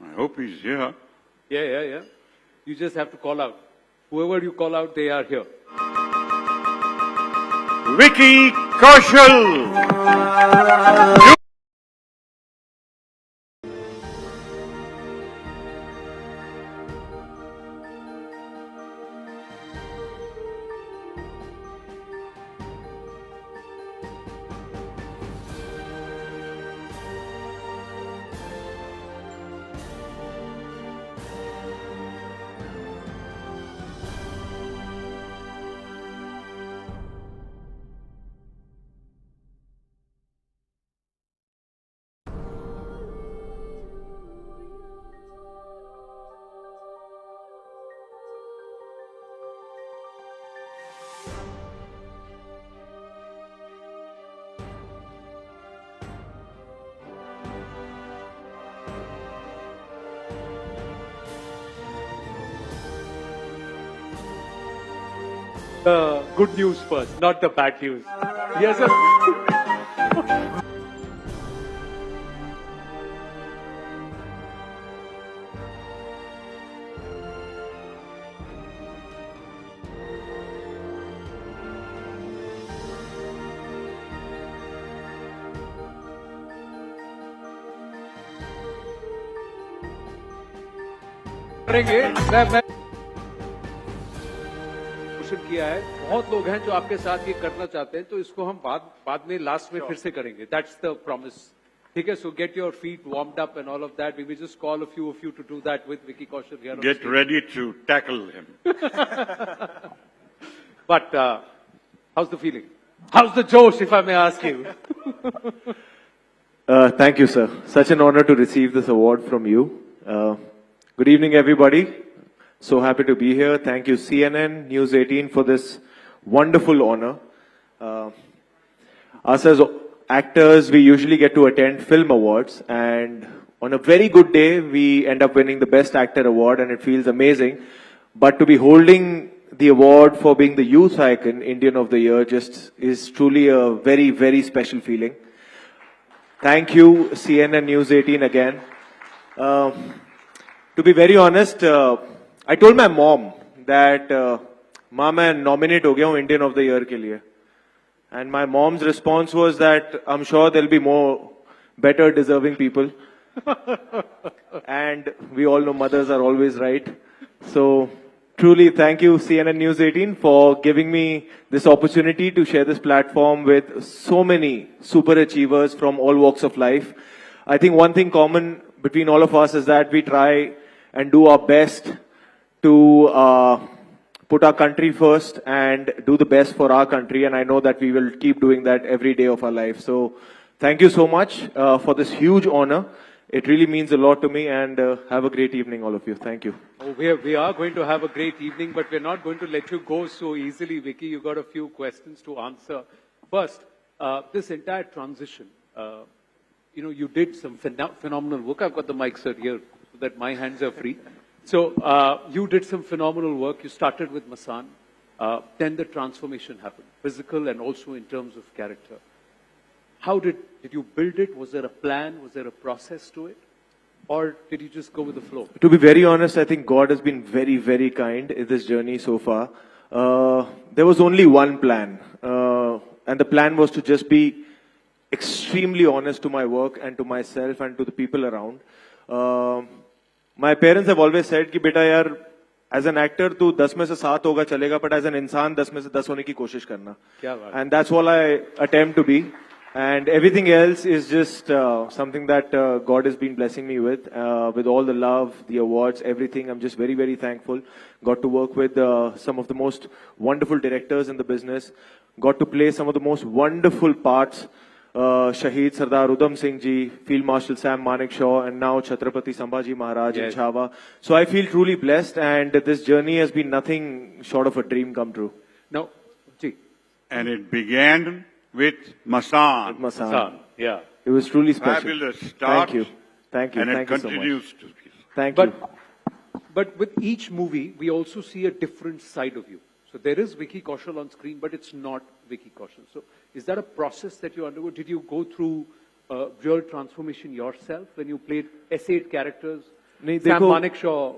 I hope he's here. Yeah. You just have to call out. Whoever you call out, they are here. Vicky Kaushal. The good news first, not the bad news. Yes, sir. मैं किया है बहुत लोग हैं जो आपके साथ ये करना चाहते हैं तो इसको हम बाद में लास्ट में फिर से करेंगे दैट्स द प्रॉमिस ठीक है so get your feet warmed up and all of that we will just call a few of you to do that with Vicky Kaushal here Get ready to tackle him. But how's the feeling? How's the Josh, if I may ask you? Thank you, sir. Such an honor to receive this award from you. Good evening, everybody. So happy to be here. Thank you, CNN, News 18, for this wonderful honor. Us as actors, we usually get to attend film awards, and on a very good day, we end up winning the Best Actor award, and it feels amazing. But to be holding the award for being the youth icon, Indian of the Year, just is truly a very, very special feeling. Thank you, CNN News 18 again. To be very honest, I told my mom that, "Mom, I'm nominated ho gaya hu Indian of the Year ke liye." And my mom's response was that, "I'm sure there'll be more better deserving people." And we all know mothers are always right. So truly thank you, CNN News 18, for giving me this opportunity to share this platform with so many super achievers from all walks of life. I think one thing common between all of us is that we try and do our best to put our country first and do the best for our country. And I know that we will keep doing that every day of our life. So thank you so much for this huge honor. It really means a lot to me, and have a great evening, all of you. Thank you. Oh, we are going to have a great evening, but we're not going to let you go so easily, Vicky. You got a few questions to answer. First, this entire transition, you did some phenomenal work. I've got the mic, sir, here, so that my hands are free. So you did some phenomenal work. You started with Masan. Then the transformation happened, physical and also in terms of character. How did you build it? Was there a plan? Was there a process to it? or did you just go with the flow? To be very honest, I think God has been very, very kind in this journey so far. There was only one plan, and the plan was to just be extremely honest to my work and to myself and to the people around. My parents have always said कि बेटा यार, as an actor तू 10 में से 7 होगा चलेगा, but as an इंसान 10 में से 10 होने की कोशिश करना. क्या बात. And that's all I attempt to be. And everything else is just something that God has been blessing me with all the love, the awards, everything. I'm just very, very thankful. Got to work with some of the most wonderful directors in the business. Got to play some of the most wonderful parts. Shaheed Sardar Udham Singh Ji, Field Marshal Sam Manekshaw, and now Chhatrapati Sambhaji Maharaj in Chhava. So I feel truly blessed, and this journey has been nothing short of a dream come true. Now, Ji. And it began with Masan. Masan. Yeah. It was truly special. Fabulous start. Thank you. Thank you. And Thank it you so continues much. to be. Thank you. But with each movie, we also see a different side of you. So there is Vicky Kaushal on screen, but it's not Vicky Kaushal. So is that a process that you undergo? Did you go through real transformation yourself when you played S8 characters? Sam Manekshaw,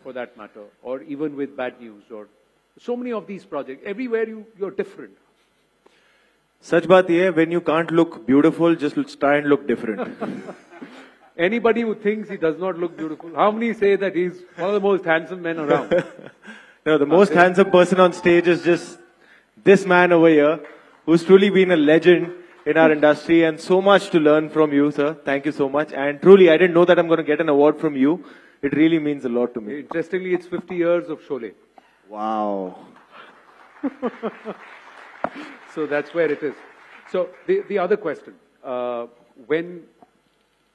for that matter, or even with Bad News, or so many of these projects. Everywhere you're different. Such baat ye hai, when you can't look beautiful, just try and look different. Anybody who thinks he does not look beautiful, how many say that he's one of the most handsome men around? No, the most handsome person on stage is just this man over here, who's truly been a legend in our industry, and so much to learn from you, sir. Thank you so much. And truly, I didn't know that I'm going to get an award from you. It really means a lot to me. Interestingly, it's 50 years of Sholay. Wow. So that's where it is. So the other question, when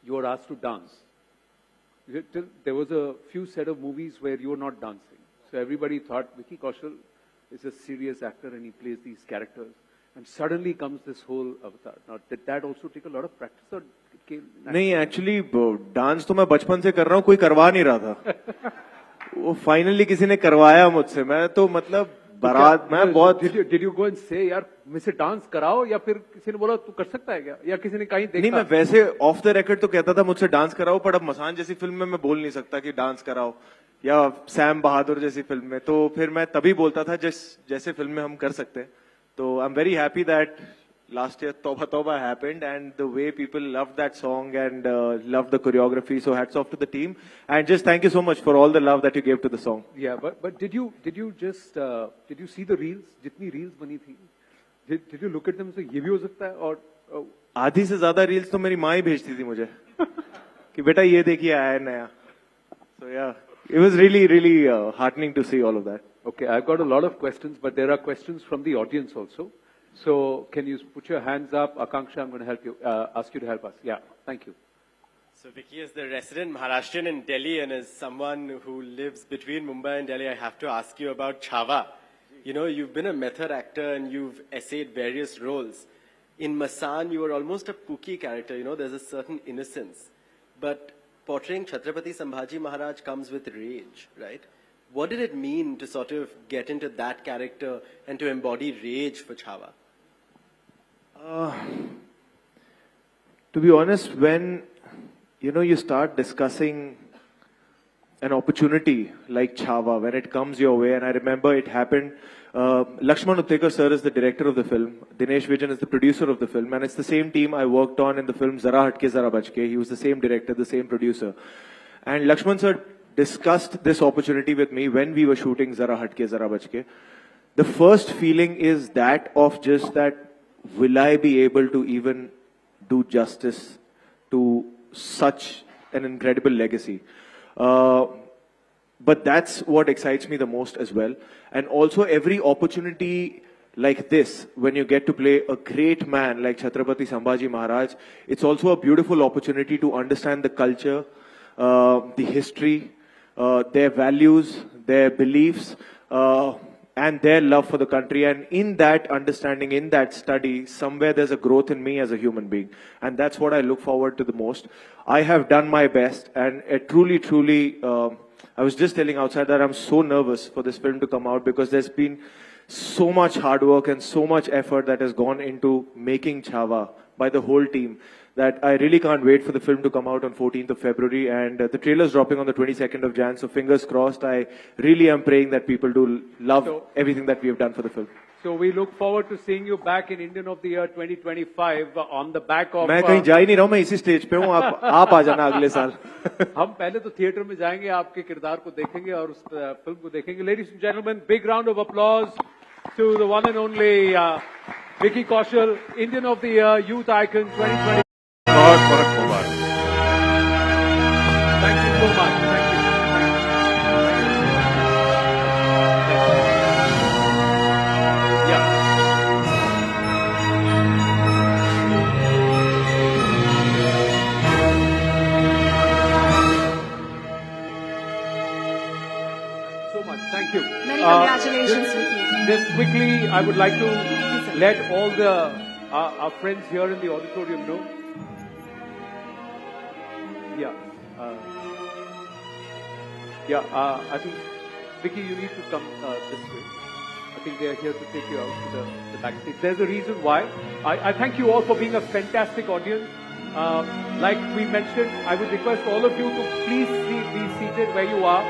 you were asked to dance, there was a few set of movies where you were not dancing. So everybody thought Vicky Kaushal is a serious actor and he plays these characters. And suddenly comes this whole avatar. Now, did that also take a lot of practice, or it came naturally? नहीं, actually dance तो मैं बचपन से कर रहा हूँ, कोई करवा नहीं रहा था. वो finally किसी ने करवाया मुझसे. मैं तो मतलब बारात मैं बहुत. Did you go and say यार मुझसे डांस कराओ, या फिर किसी ने बोला तू कर सकता है क्या, या किसी ने कहीं देखा? नहीं, मैं वैसे ऑफ द रिकॉर्ड तो कहता था मुझसे डांस कराओ, पर अब मसान जैसी फिल्म में मैं बोल नहीं सकता कि डांस कराओ, या सैम बहादुर जैसी फिल्म में. तो फिर मैं तभी बोलता था जैसे फिल्म में हम कर सकते हैं. तो I am very happy that last year Toba Toba happened, and the way people loved that song and loved the choreography. So hats off to the team, and just thank you so much for all the love that you gave to the song. Yeah, but did you see the reels? जितनी reels बनी थी, did you look at them and say ये भी हो सकता है? और आधी से ज्यादा reels तो मेरी माँ ही भेजती थी मुझे कि बेटा ये देखिए आया है नया. So yeah, it was really heartening to see all of that. Okay, I've got a lot of questions, but there are questions from the audience also. So can you put your hands up? Akanksha, I'm going to help you, ask you to help us. Yeah, thank you. So Vicky is the resident Maharashtrian in Delhi, and as someone who lives between Mumbai and Delhi, I have to ask you about Chhava. You know, you've been a method actor and you've essayed various roles. In Masan, you were almost a pooky character, you know, there's a certain innocence. But portraying Chhatrapati Sambhaji Maharaj comes with rage, right? What did it mean to sort of get into that character and to embody rage for Chhava? To be honest, when you start discussing an opportunity like Chhava, when it comes your way, and I remember it happened. Lakshman Uttekar sir is the director of the film. Dinesh Vijan is the producer of the film, and it's the same team I worked on in the film Zara Hatke Zara Bachke. He was the same director, the same producer, and Lakshman sir discussed this opportunity with me when we were shooting Zara Hatke Zara Bachke. The first feeling is that of just that, will I be able to even do justice to such an incredible legacy? But that's what excites me the most as well. And also every opportunity like this, when you get to play a great man like Chhatrapati Sambhaji Maharaj, it's also a beautiful opportunity to understand the culture, the history, their values, their beliefs, and their love for the country. And in that understanding, in that study, somewhere there's a growth in me as a human being. And that's what I look forward to the most. I have done my best, and truly, I was just telling outside that I'm so nervous for this film to come out, because there's been so much hard work and so much effort that has gone into making Chhava by the whole team, that I really can't wait for the film to come out on 14th of February, and the trailer's dropping on the 22nd of Jan, so fingers crossed. I really am praying that people do love everything that we have done for the film. So we look forward to seeing you back in Indian of the Year 2025 on the back of... मैं कहीं जा ही नहीं रहा हूँ, मैं इसी stage पे हूँ, आप आ जाना अगले साल. हम पहले तो थिएटर में जाएंगे, आपके किरदार को देखेंगे और उस फिल्म को देखेंगे. Ladies and gentlemen, big round of applause to the one and only Vicky Kaushal, Indian of the Year, Youth Icon 2020. Thank you so much. Thank you. Thank you. Many congratulations, Vicky. Just quickly, I would like to let all the our friends here in the auditorium know. I think, Vicky, you need to come this way. I think they are here to take you out to the backstage. There's a reason why. I thank you all for being a fantastic audience. Like we mentioned, I would request all of you to please be seated where you are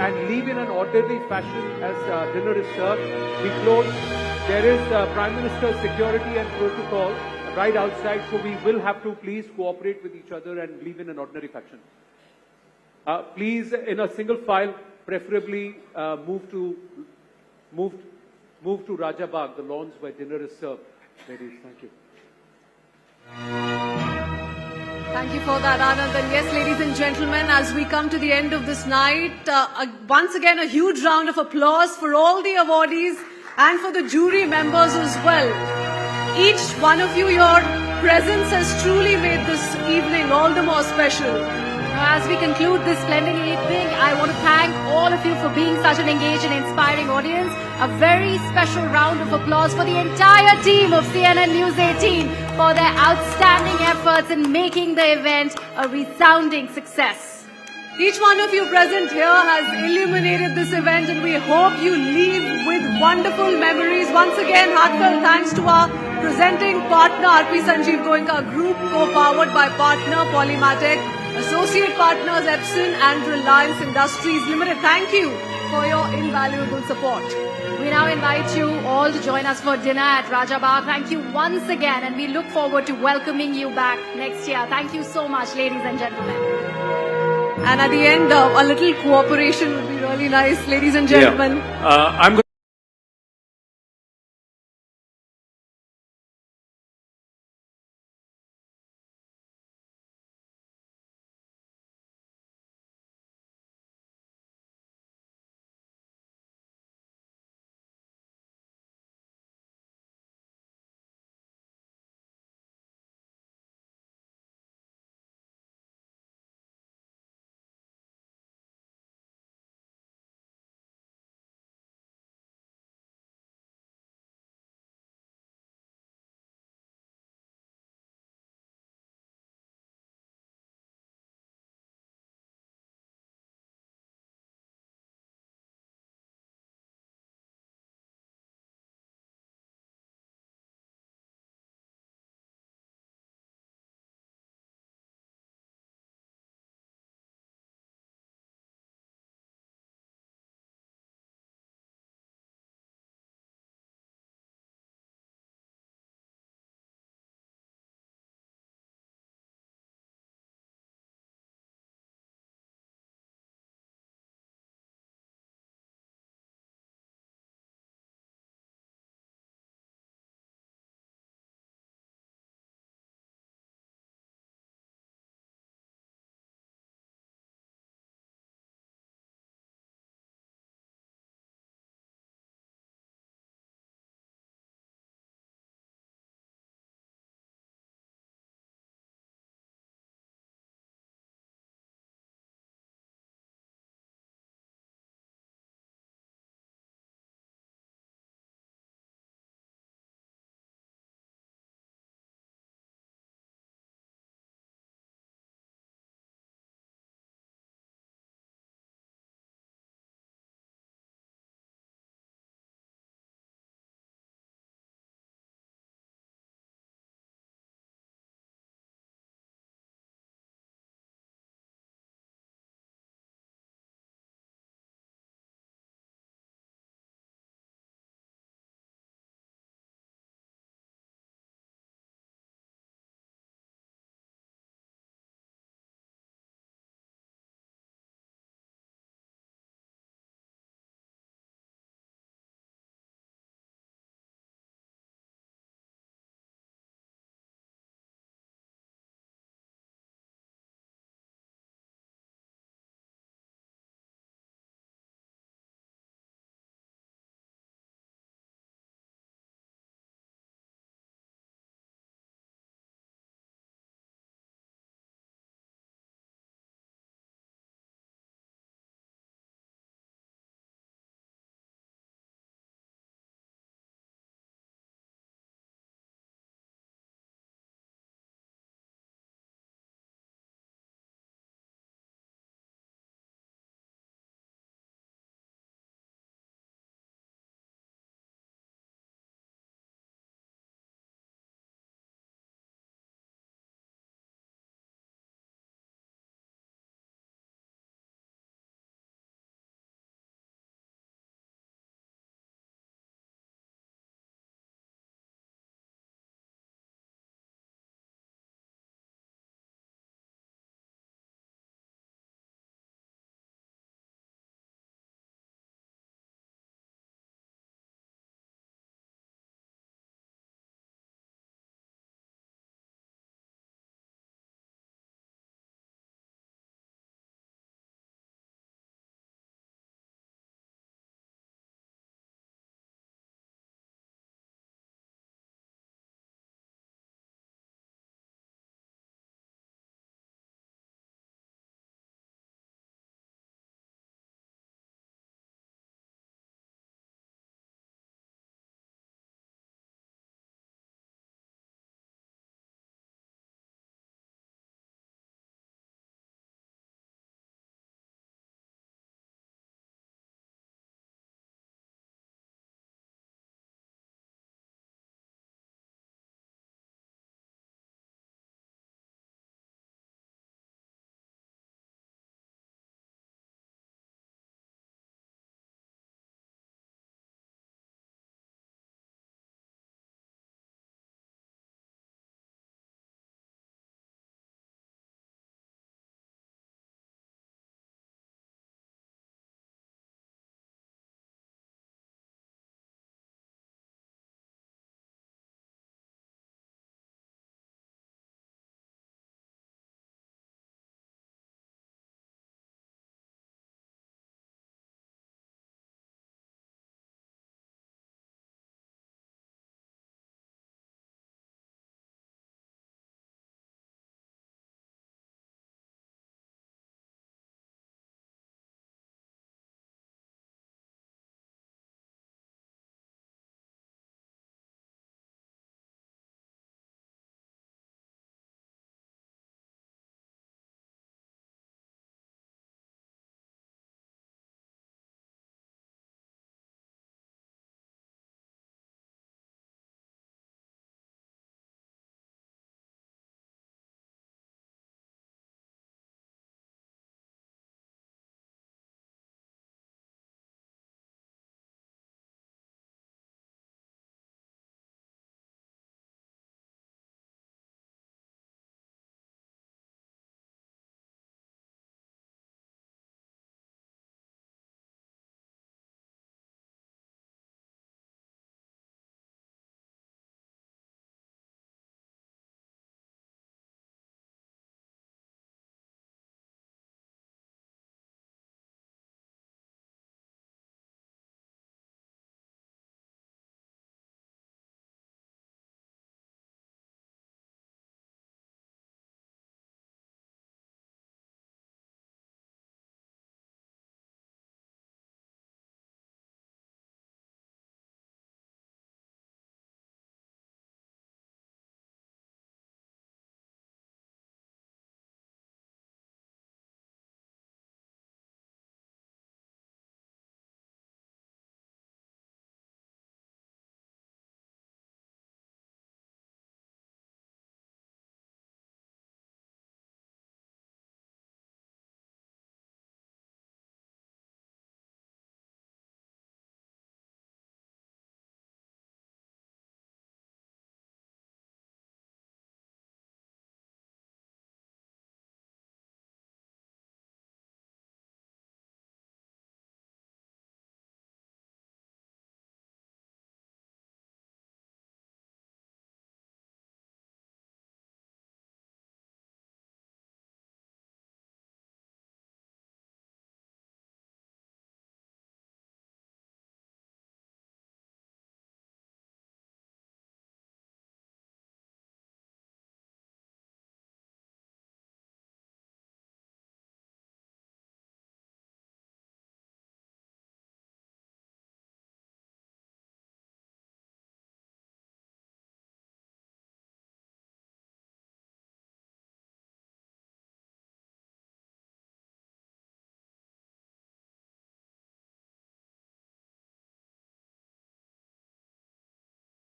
and leave in an orderly fashion as dinner is served. We close. There is Prime Minister's security and protocol right outside, so we will have to please cooperate with each other and leave in an ordinary fashion. Please, in a single file, preferably move to Raja Bagh, the lawns where dinner is served. Ladies, thank you. Thank you for that, Anand. And yes, ladies and gentlemen, as we come to the end of this night, once again, a huge round of applause for all the awardees and for the jury members as well. Each one of you, your presence has truly made this evening all the more special. As we conclude this splendid evening, I want to thank all of you for being such an engaged and inspiring audience. A very special round of applause for the entire team of CNN News 18 for their outstanding efforts in making the event a resounding success. Each one of you present here has illuminated this event, and we hope you leave with wonderful memories. Once again, heartfelt thanks to our presenting partner, RP Sanjeev Goenka Group, co-powered by partner Polymatic, associate partners Epson and Reliance Industries Limited. Thank you for your invaluable support. We now invite you all to join us for dinner at Raja Bagh. Thank you once again, and we look forward to welcoming you back next year. Thank you so much, ladies and gentlemen. And at the end, a little cooperation would be really nice, ladies and gentlemen. I'm